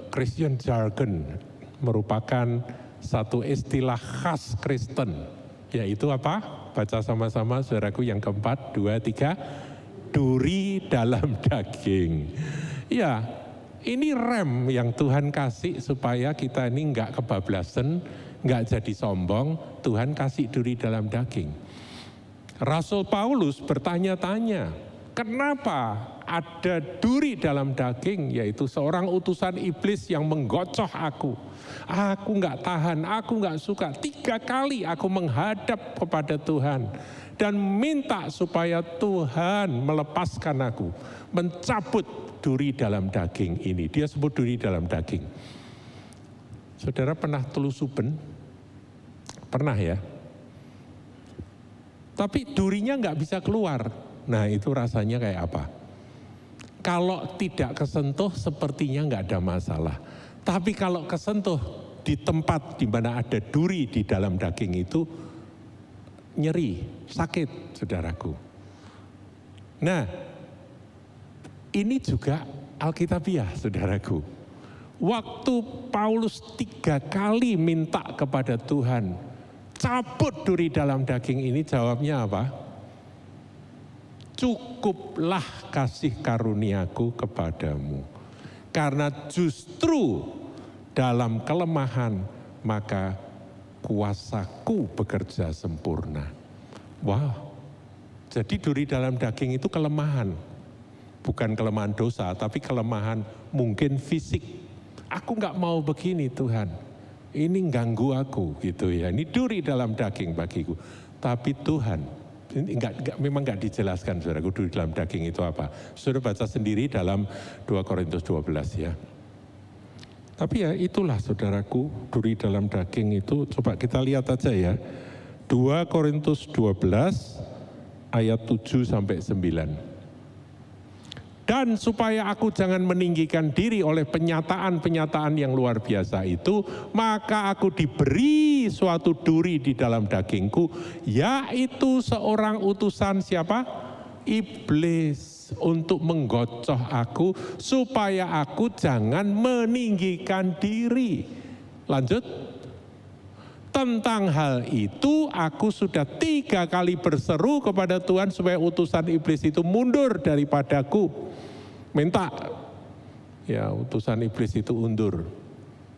Christian jargon, merupakan satu istilah khas Kristen, yaitu apa? Baca sama-sama, saudaraku, yang keempat, 2, 3, duri dalam daging. Ya, ini rem yang Tuhan kasih supaya kita ini enggak kebablasan, enggak jadi sombong. Tuhan kasih duri dalam daging. Rasul Paulus bertanya-tanya, kenapa ada duri dalam daging, yaitu seorang utusan iblis yang menggocok aku. Aku enggak tahan, aku enggak suka. 3 kali aku menghadap kepada Tuhan dan minta supaya Tuhan melepaskan aku, mencabut duri dalam daging ini. Dia sebut duri dalam daging. Saudara pernah telusuben? Pernah ya? Tapi durinya nggak bisa keluar. Nah, itu rasanya kayak apa? Kalau tidak kesentuh sepertinya nggak ada masalah. Tapi kalau kesentuh di tempat di mana ada duri di dalam daging itu, nyeri, sakit, saudaraku. Nah, ini juga Alkitabiah, saudaraku. Waktu Paulus 3 kali minta kepada Tuhan, cabut duri dalam daging ini, jawabnya apa? Cukuplah kasih karuniaku kepadamu. Karena justru dalam kelemahan maka kuasaku bekerja sempurna. Wow, jadi duri dalam daging itu kelemahan. Bukan kelemahan dosa, tapi kelemahan mungkin fisik. Aku nggak mau begini Tuhan, ini ganggu aku gitu ya. Ini duri dalam daging bagiku. Tapi Tuhan, ini memang nggak dijelaskan saudaraku duri dalam daging itu apa. Sudah baca sendiri dalam 2 Korintus 12 ya. Tapi ya itulah saudaraku, duri dalam daging itu, coba kita lihat aja ya. 2 Korintus 12 ayat 7 sampai 9. Dan supaya aku jangan meninggikan diri oleh penyataan-penyataan yang luar biasa itu, maka aku diberi suatu duri di dalam dagingku, yaitu seorang utusan siapa? Iblis, untuk menggocoh aku, supaya aku jangan meninggikan diri. Lanjut. Tentang hal itu aku sudah 3 kali berseru kepada Tuhan supaya utusan iblis itu mundur daripadaku. Minta ya utusan iblis itu undur.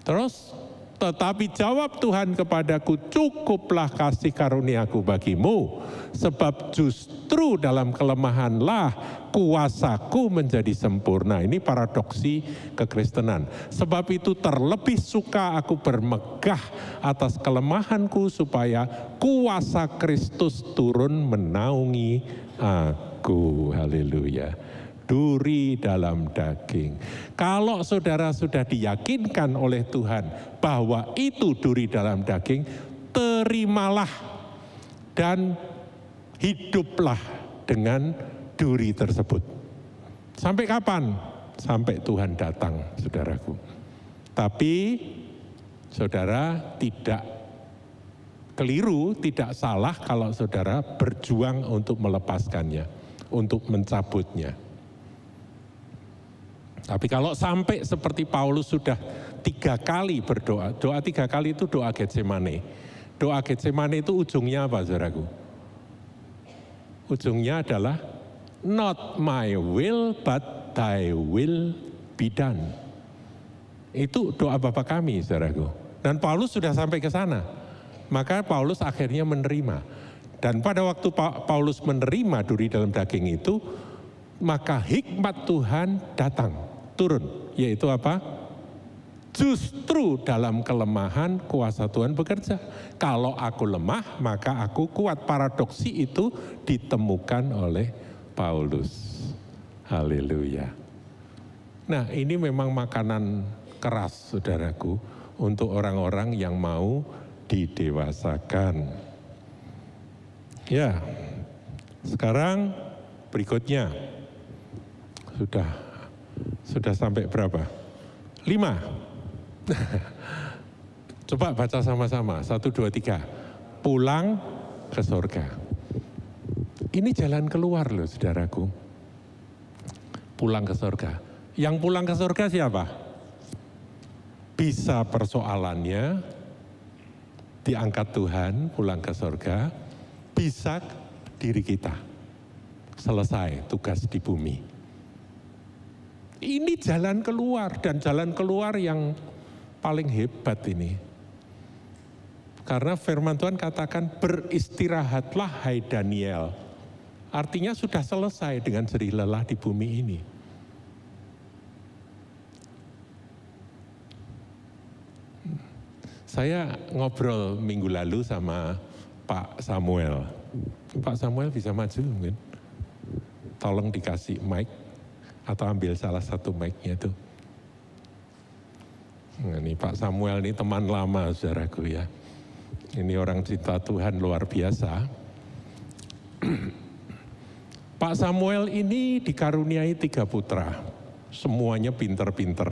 Terus tetapi jawab Tuhan kepadaku, cukuplah kasih karuniaku bagimu, sebab justru dalam kelemahanlah kuasaku menjadi sempurna. Ini paradoksi kekristenan. Sebab itu terlebih suka aku bermegah atas kelemahanku, supaya kuasa Kristus turun menaungi aku. Haleluya. Duri dalam daging. Kalau saudara sudah diyakinkan oleh Tuhan bahwa itu duri dalam daging, terimalah dan hiduplah dengan duri tersebut. Sampai kapan? Sampai Tuhan datang, saudaraku. Tapi saudara tidak keliru, tidak salah kalau saudara berjuang untuk melepaskannya, untuk mencabutnya. Tapi kalau sampai seperti Paulus sudah 3 kali berdoa, doa 3 kali itu doa Getsemane. Doa Getsemane itu ujungnya apa, saudaraku? Ujungnya adalah not my will but thy will be done. Itu doa Bapa kami, saudaraku. Dan Paulus sudah sampai ke sana. Maka Paulus akhirnya menerima. Dan pada waktu Paulus menerima duri dalam daging itu, maka hikmat Tuhan datang. Turun, yaitu apa? Justru dalam kelemahan kuasa Tuhan bekerja. Kalau aku lemah, maka aku kuat. Paradoksi itu ditemukan oleh Paulus. Haleluya. Nah, ini memang makanan keras, saudaraku, untuk orang-orang yang mau didewasakan. Ya, sekarang berikutnya sudah sampai berapa? 5. Coba baca sama-sama. 1, 2, 3. Pulang ke surga. Ini jalan keluar loh, saudaraku. Pulang ke surga. Yang pulang ke surga siapa? Bisa persoalannya diangkat Tuhan, pulang ke surga. Bisa diri kita. Selesai tugas di bumi. Ini jalan keluar, dan jalan keluar yang paling hebat ini. Karena firman Tuhan katakan, beristirahatlah hai Daniel. Artinya sudah selesai dengan jerih lelah di bumi ini. Saya ngobrol minggu lalu sama Pak Samuel. Pak Samuel bisa maju mungkin? Tolong dikasih mic. Atau ambil salah satu mic-nya itu. Nah, ini Pak Samuel ini teman lama, saudaraku ya. Ini orang cinta Tuhan luar biasa. Pak Samuel ini dikaruniai 3 putra. Semuanya pinter-pinter.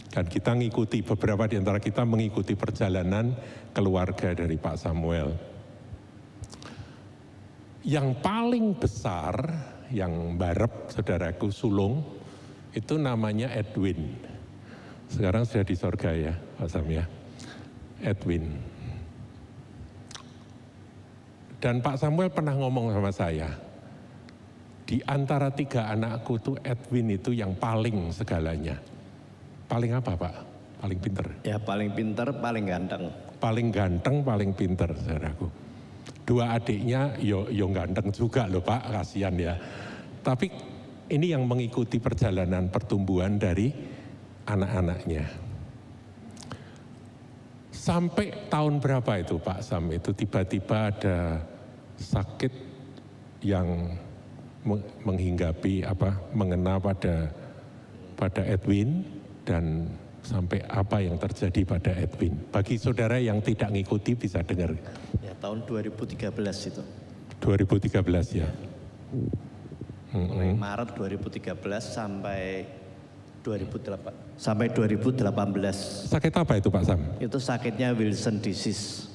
Dan kita ngikuti, beberapa di antara kita mengikuti perjalanan keluarga dari Pak Samuel. Yang paling besar, yang barep saudaraku sulung, itu namanya Edwin. Sekarang sudah di sorga ya Pak Sam ya, Edwin. Dan Pak Samuel pernah ngomong sama saya, di antara 3 anakku tuh Edwin itu yang paling segalanya. Paling apa Pak? Paling pinter? Ya paling pinter, paling ganteng. Paling ganteng, paling pinter saudaraku. 2 adiknya yo ganteng juga loh Pak, kasihan ya. Tapi ini yang mengikuti perjalanan pertumbuhan dari anak-anaknya. Sampai tahun berapa itu Pak Sam, itu tiba-tiba ada sakit yang menghinggapi mengena pada Edwin, dan sampai apa yang terjadi pada Edwin. Bagi saudara yang tidak ngikuti bisa dengar. Ya tahun 2013 itu. 2013 ya. Mulai Maret 2013 sampai 2018. Sakit apa itu Pak Sam? Itu sakitnya Wilson disease.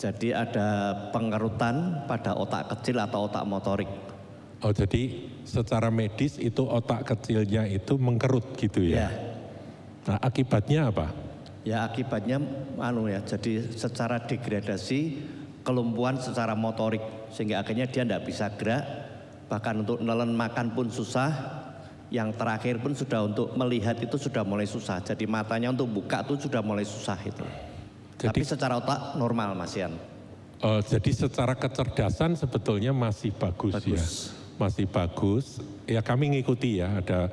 Jadi ada pengerutan pada otak kecil atau otak motorik. Oh jadi secara medis itu otak kecilnya itu mengkerut gitu ya? Nah akibatnya apa? Ya akibatnya jadi secara degradasi, kelumpuhan secara motorik, sehingga akhirnya dia tidak bisa gerak, bahkan untuk nelen makan pun susah, yang terakhir pun sudah untuk melihat itu sudah mulai susah, jadi matanya untuk buka itu sudah mulai susah itu. Tapi secara otak normal Mas Yan. Jadi secara kecerdasan sebetulnya masih bagus ya? Masih bagus, ya kami ngikuti ya, ada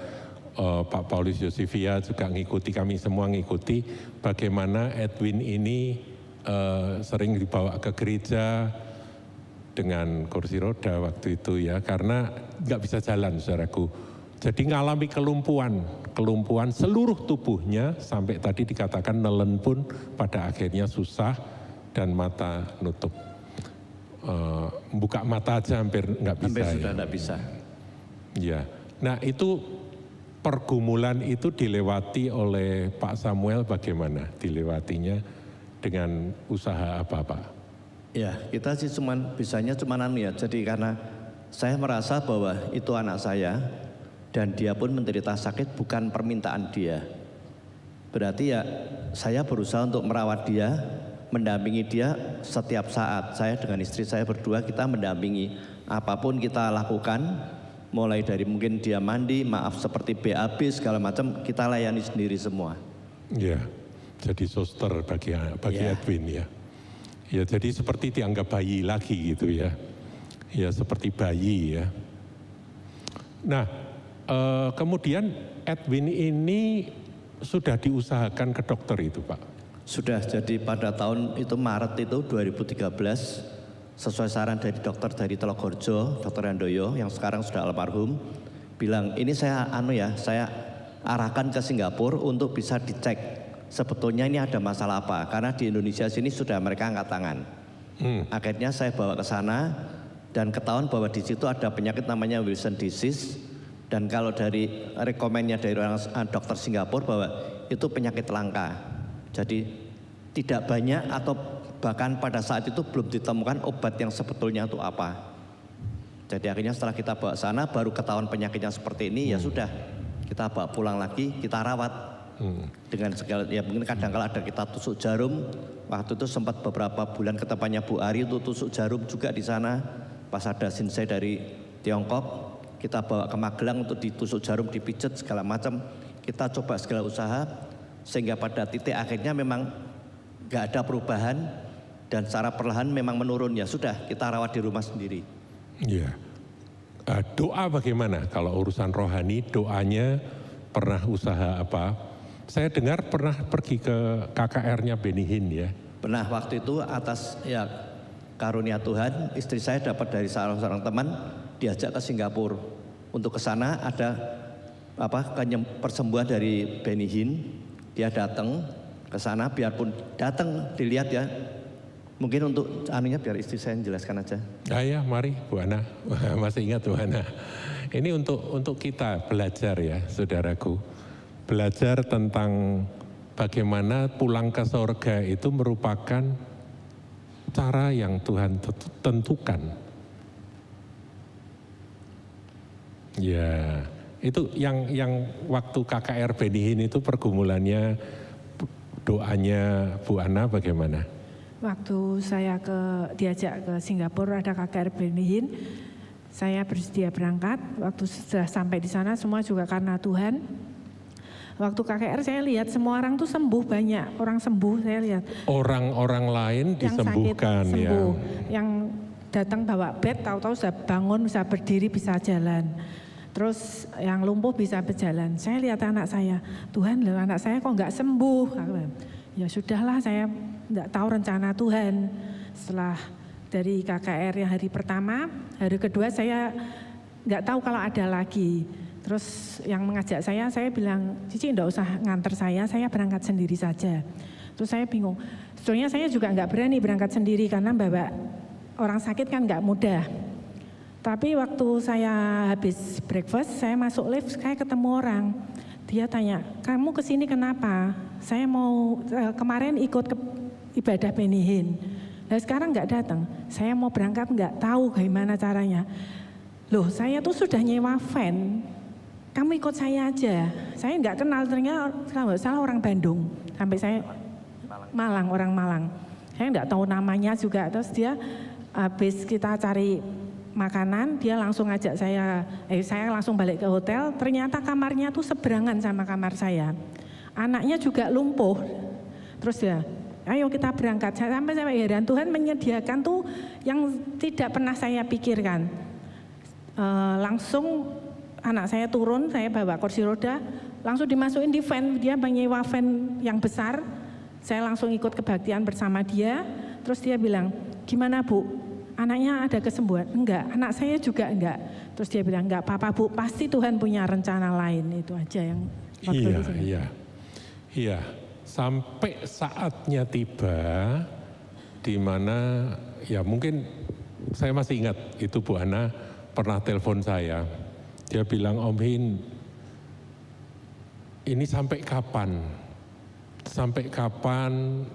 Pak Paulus Yosifia juga ngikuti, kami semua ngikuti bagaimana Edwin ini sering dibawa ke gereja dengan kursi roda waktu itu ya, karena nggak bisa jalan saudaraku. Jadi ngalami kelumpuhan seluruh tubuhnya, sampai tadi dikatakan nelen pun pada akhirnya susah dan mata nutup. Buka mata aja hampir nggak bisa. Hampir sudah nggak bisa. Ya, nah itu pergumulan itu dilewati oleh Pak Samuel bagaimana? Dilewatinya dengan usaha apa Pak? Ya kita sih bisanya ya. Jadi karena saya merasa bahwa itu anak saya dan dia pun menderita sakit bukan permintaan dia. Berarti ya saya berusaha untuk merawat dia, mendampingi dia setiap saat. Saya dengan istri saya berdua kita mendampingi apapun kita lakukan, mulai dari mungkin dia mandi, maaf seperti BAB segala macam kita layani sendiri semua. Ya, jadi suster bagi Edwin ya. Ya jadi seperti dianggap bayi lagi gitu ya. Ya seperti bayi ya. Nah kemudian Edwin ini sudah diusahakan ke dokter itu Pak? Sudah, jadi pada tahun itu Maret itu 2013 sesuai saran dari dokter dari Telogorjo, Dr. Handoyo yang sekarang sudah almarhum, bilang ini saya arahkan ke Singapura untuk bisa dicek sebetulnya ini ada masalah apa, karena di Indonesia sini sudah mereka angkat tangan. Akhirnya saya bawa ke sana dan ketahuan bahwa di situ ada penyakit namanya Wilson disease, dan kalau dari rekomennya dari orang dokter Singapura bahwa itu penyakit langka. Jadi tidak banyak atau bahkan pada saat itu belum ditemukan obat yang sebetulnya itu apa. Jadi akhirnya setelah kita bawa sana baru ketahuan penyakitnya seperti ini, ya sudah kita bawa pulang lagi, kita rawat dengan segala, ya mungkin kadang-kala ada kita tusuk jarum. Waktu itu sempat beberapa bulan ke tempatnya Bu Ari itu tusuk jarum juga di sana. Pas ada sinsei dari Tiongkok, kita bawa ke Magelang untuk ditusuk jarum, dipijet segala macam. Kita coba segala usaha sehingga pada titik akhirnya memang nggak ada perubahan dan secara perlahan memang menurun. Ya sudah, kita rawat di rumah sendiri. Iya. Doa bagaimana kalau urusan rohani? Doanya pernah usaha apa? Saya dengar pernah pergi ke KKR-nya Benihin ya. Pernah, waktu itu atas ya karunia Tuhan, istri saya dapat dari salah seorang teman diajak ke Singapura. Untuk ke sana ada persembuhan dari Benihin. Dia datang ke sana, biarpun datang dilihat ya. Mungkin untuk biar istri saya jelaskan aja. Ya, mari Bu Ana. Masih ingat Bu Ana. Ini untuk kita belajar ya, saudaraku. Belajar tentang bagaimana pulang ke surga itu merupakan cara yang Tuhan tentukan. Ya, itu yang waktu KKR Benihin itu pergumulannya, doanya Bu Ana bagaimana? Waktu saya diajak ke Singapura ada KKR Benihin, saya bersedia berangkat. Waktu sudah sampai di sana semua juga karena Tuhan. Waktu KKR saya lihat semua orang tuh sembuh, banyak orang sembuh saya lihat. Orang-orang lain disembuhkan, yang sakit, sembuh. ya. Yang datang bawa bed tahu-tahu sudah bangun, bisa berdiri, bisa jalan. Terus yang lumpuh bisa berjalan. Saya lihat anak saya, Tuhan loh anak saya kok nggak sembuh. Ya sudahlah, saya nggak tahu rencana Tuhan. Setelah dari KKR yang hari pertama, hari kedua saya nggak tahu kalau ada lagi. Terus yang mengajak saya bilang, Cici enggak usah nganter saya berangkat sendiri saja. Terus saya bingung, sebetulnya saya juga enggak berani berangkat sendiri karena bawa orang sakit kan enggak mudah. Tapi waktu saya habis breakfast, saya masuk lift, saya ketemu orang. Dia tanya, kamu kesini kenapa? Saya mau kemarin ikut ke ibadah Benihin. Nah sekarang enggak datang, saya mau berangkat enggak tahu bagaimana caranya. Loh saya tuh sudah nyewa van. Kamu ikut saya aja, saya nggak kenal ternyata kalau nggak salah orang Bandung, sampai saya orang Malang. Saya nggak tahu namanya juga, terus dia habis kita cari makanan, dia langsung ajak saya langsung balik ke hotel, ternyata kamarnya tuh seberangan sama kamar saya. Anaknya juga lumpuh, terus dia, ayo kita berangkat, sampai saya heran Tuhan menyediakan tuh yang tidak pernah saya pikirkan. Langsung anak saya turun, saya bawa kursi roda, langsung dimasukin di van, dia menyewa van yang besar, saya langsung ikut kebaktian bersama dia, terus dia bilang, gimana Bu, anaknya ada kesembuhan? Enggak, anak saya juga enggak. Terus dia bilang, enggak apa-apa Bu, pasti Tuhan punya rencana lain, itu aja yang waktu di sini. Iya, sampai saatnya tiba, di mana ya mungkin saya masih ingat itu Bu Ana pernah telepon saya. Dia bilang, Om Hin, ini sampai kapan? Sampai kapan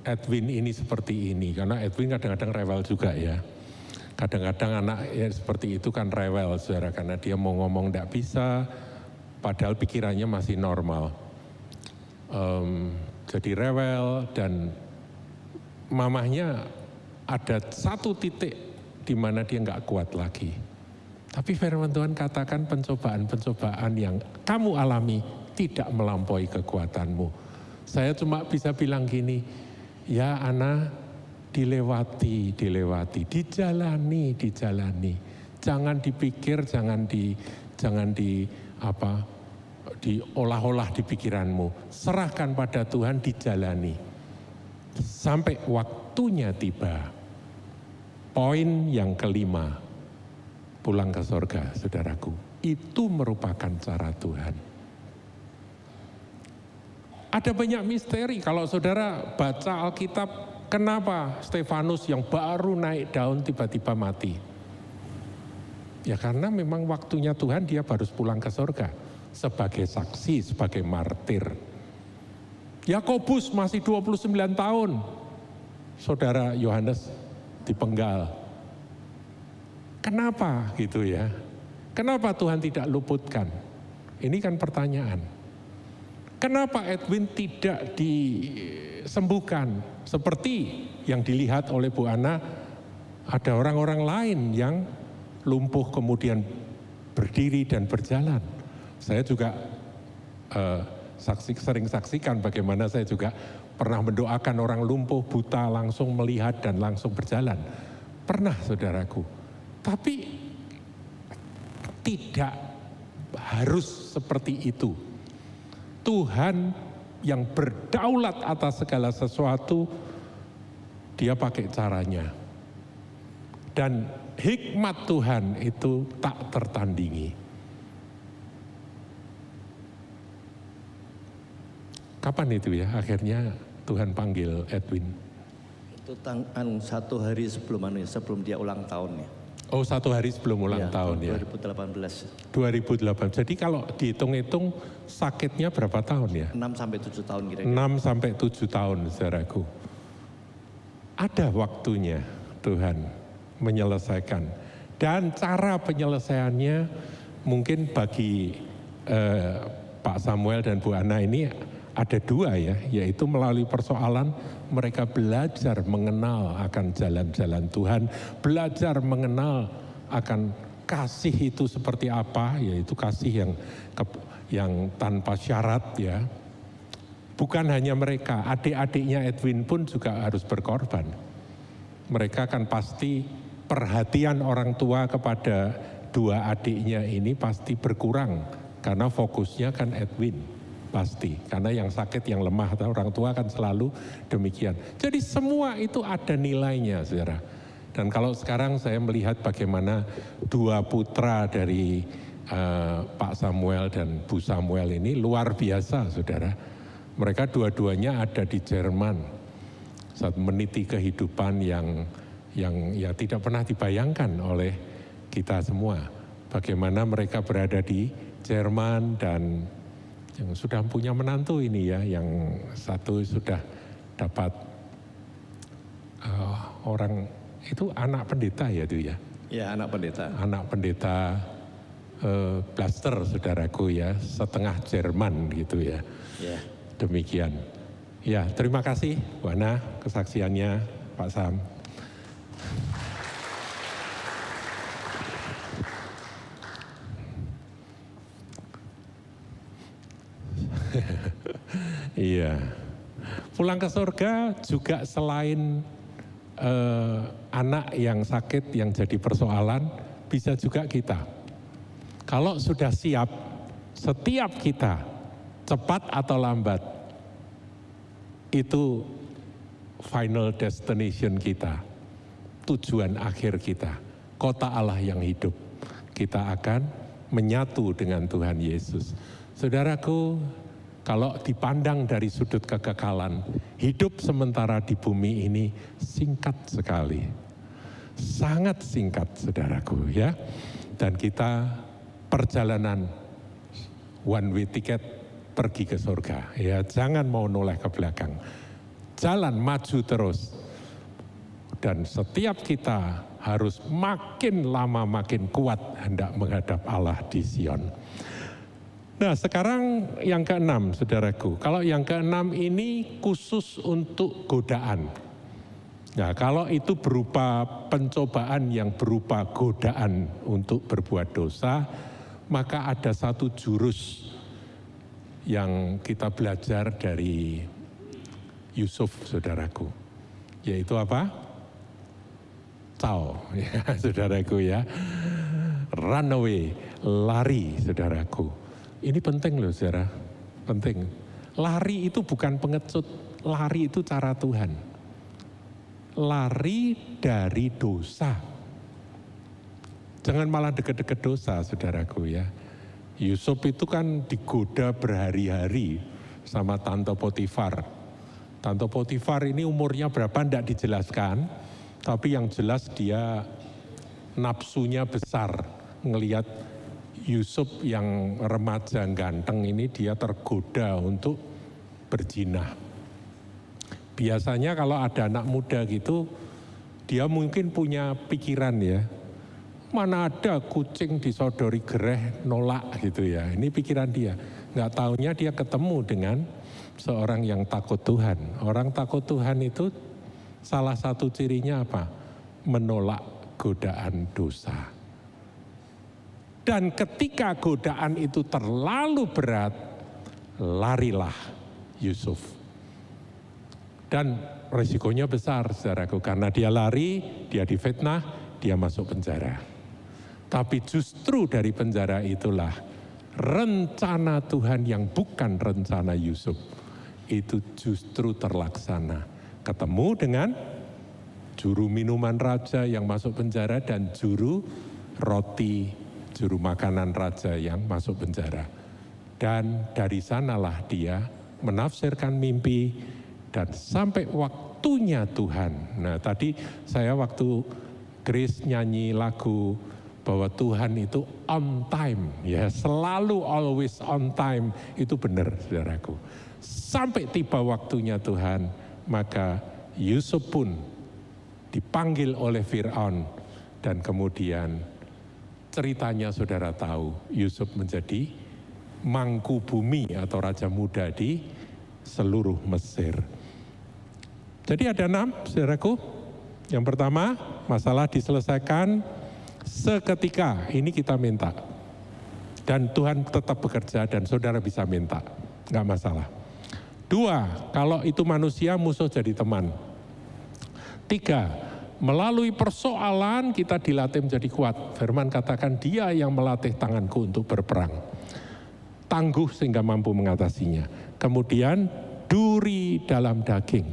Edwin ini seperti ini? Karena Edwin kadang-kadang rewel juga ya. Kadang-kadang anak ya seperti itu kan rewel, saudara. Karena dia mau ngomong tidak bisa, padahal pikirannya masih normal. Jadi rewel dan mamahnya ada satu titik di mana dia nggak kuat lagi. Tapi firman Tuhan katakan pencobaan-pencobaan yang kamu alami tidak melampaui kekuatanmu. Saya cuma bisa bilang gini, ya Ana, dilewati, dijalani. Jangan dipikir, jangan diolah-olah di pikiranmu. Serahkan pada Tuhan, dijalani. Sampai waktunya tiba. Poin yang kelima, pulang ke sorga, saudaraku. Itu merupakan cara Tuhan. Ada banyak misteri kalau saudara baca Alkitab, kenapa Stefanus yang baru naik daun tiba-tiba mati? Ya karena memang waktunya Tuhan dia harus pulang ke sorga. Sebagai saksi, sebagai martir. Yakobus masih 29 tahun. Saudara Yohanes dipenggal. Kenapa gitu ya? Kenapa Tuhan tidak luputkan? Ini kan pertanyaan. Kenapa Edwin tidak disembuhkan? Seperti yang dilihat oleh Bu Ana, ada orang-orang lain yang lumpuh kemudian berdiri dan berjalan. Saya juga sering saksikan bagaimana saya juga pernah mendoakan orang lumpuh, buta langsung melihat dan langsung berjalan. Pernah saudaraku. Tapi tidak harus seperti itu. Tuhan yang berdaulat atas segala sesuatu, dia pakai caranya. Dan hikmat Tuhan itu tak tertandingi. Kapan itu ya akhirnya Tuhan panggil Edwin? Itu satu hari sebelum dia ulang tahun ya. Oh, satu hari sebelum ulang tahun ya. 2018. 2008. Jadi kalau dihitung-hitung sakitnya berapa tahun ya? 6 sampai 7 tahun kira-kira. 6 sampai 7 tahun saudaraku. Ada waktunya Tuhan menyelesaikan. Dan cara penyelesaiannya mungkin bagi Pak Samuel dan Bu Ana ini ada dua ya, yaitu melalui persoalan mereka belajar mengenal akan jalan-jalan Tuhan, belajar mengenal akan kasih itu seperti apa, yaitu kasih yang tanpa syarat ya. Bukan hanya mereka, adik-adiknya Edwin pun juga harus berkorban. Mereka kan pasti perhatian orang tua kepada dua adiknya ini pasti berkurang karena fokusnya kan Edwin. Pasti, karena yang sakit, yang lemah, orang tua kan selalu demikian. Jadi semua itu ada nilainya, saudara. Dan kalau sekarang saya melihat bagaimana dua putra dari Pak Samuel dan Bu Samuel ini luar biasa, saudara. Mereka dua-duanya ada di Jerman, saat meniti kehidupan yang ya tidak pernah dibayangkan oleh kita semua. Bagaimana mereka berada di Jerman dan yang sudah punya menantu ini ya, yang satu sudah dapat orang itu anak pendeta ya itu ya. Ya, anak pendeta. Anak pendeta Blaster, saudaraku ya, setengah Jerman gitu ya. Ya. Demikian. Ya, terima kasih Bu Ana kesaksiannya, Pak Sam. Iya, pulang ke surga juga selain anak yang sakit yang jadi persoalan, bisa juga kita. Kalau sudah siap, setiap kita, cepat atau lambat, itu final destination kita, tujuan akhir kita, kota Allah yang hidup. Kita akan menyatu dengan Tuhan Yesus. Saudaraku, kalau dipandang dari sudut kekekalan, hidup sementara di bumi ini singkat sekali. Sangat singkat, saudaraku ya. Dan kita perjalanan one way ticket pergi ke surga. Ya, jangan mau noleh ke belakang. Jalan maju terus. Dan setiap kita harus makin lama makin kuat hendak menghadap Allah di Sion. Nah, sekarang yang keenam, saudaraku. Kalau yang keenam ini khusus untuk godaan. Nah, kalau itu berupa pencobaan yang berupa godaan untuk berbuat dosa, maka ada satu jurus yang kita belajar dari Yusuf, saudaraku. Yaitu apa? Cao, ya, saudaraku ya. Run away, lari, saudaraku. Ini penting loh, saudara, penting. Lari itu bukan pengecut, lari itu cara Tuhan. Lari dari dosa. Jangan malah deket-deket dosa, saudaraku ya. Yusuf itu kan digoda berhari-hari sama Tante Potifar. Tante Potifar ini umurnya berapa tidak dijelaskan, tapi yang jelas dia nafsunya besar ngelihat Yusuf yang remaja ganteng ini, dia tergoda untuk berzina. Biasanya kalau ada anak muda gitu, dia mungkin punya pikiran ya, mana ada kucing disodori gereh nolak gitu ya. Ini pikiran dia. Nggak taunya dia ketemu dengan seorang yang takut Tuhan. Orang takut Tuhan itu salah satu cirinya apa? Menolak godaan dosa. Dan ketika godaan itu terlalu berat, larilah Yusuf. Dan risikonya besar, saudaraku, karena dia lari, dia difitnah, dia masuk penjara. Tapi justru dari penjara itulah rencana Tuhan yang bukan rencana Yusuf, itu justru terlaksana. Ketemu dengan juru minuman raja yang masuk penjara dan juru roti, juru makanan raja yang masuk penjara. Dan dari sanalah dia menafsirkan mimpi dan sampai waktunya Tuhan. Nah, tadi saya waktu Grace nyanyi lagu bahwa Tuhan itu on time, ya selalu always on time, itu benar, saudaraku. Sampai tiba waktunya Tuhan, maka Yusuf pun dipanggil oleh Fir'aun Dan kemudian ceritanya saudara tahu, Yusuf menjadi mangku bumi atau raja muda di seluruh Mesir. Jadi ada 6, saudaraku. Yang pertama, masalah diselesaikan seketika, ini kita minta. Dan Tuhan tetap bekerja dan saudara bisa minta, nggak masalah. 2, kalau itu manusia, musuh jadi teman. 3, melalui persoalan kita dilatih menjadi kuat. Firman katakan, dia yang melatih tanganku untuk berperang. Tangguh sehingga mampu mengatasinya. Kemudian duri dalam daging.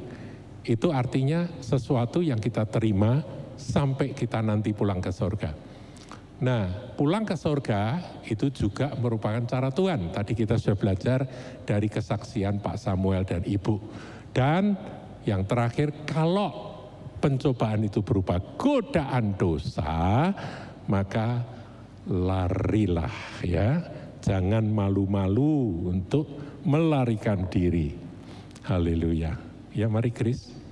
Itu artinya sesuatu yang kita terima sampai kita nanti pulang ke surga. Nah, pulang ke surga itu juga merupakan cara Tuhan. Tadi kita sudah belajar dari kesaksian Pak Samuel dan Ibu. Dan yang terakhir, kalau pencobaan itu berupa godaan dosa, maka larilah ya. Jangan malu-malu untuk melarikan diri. Haleluya. Ya, mari Kris.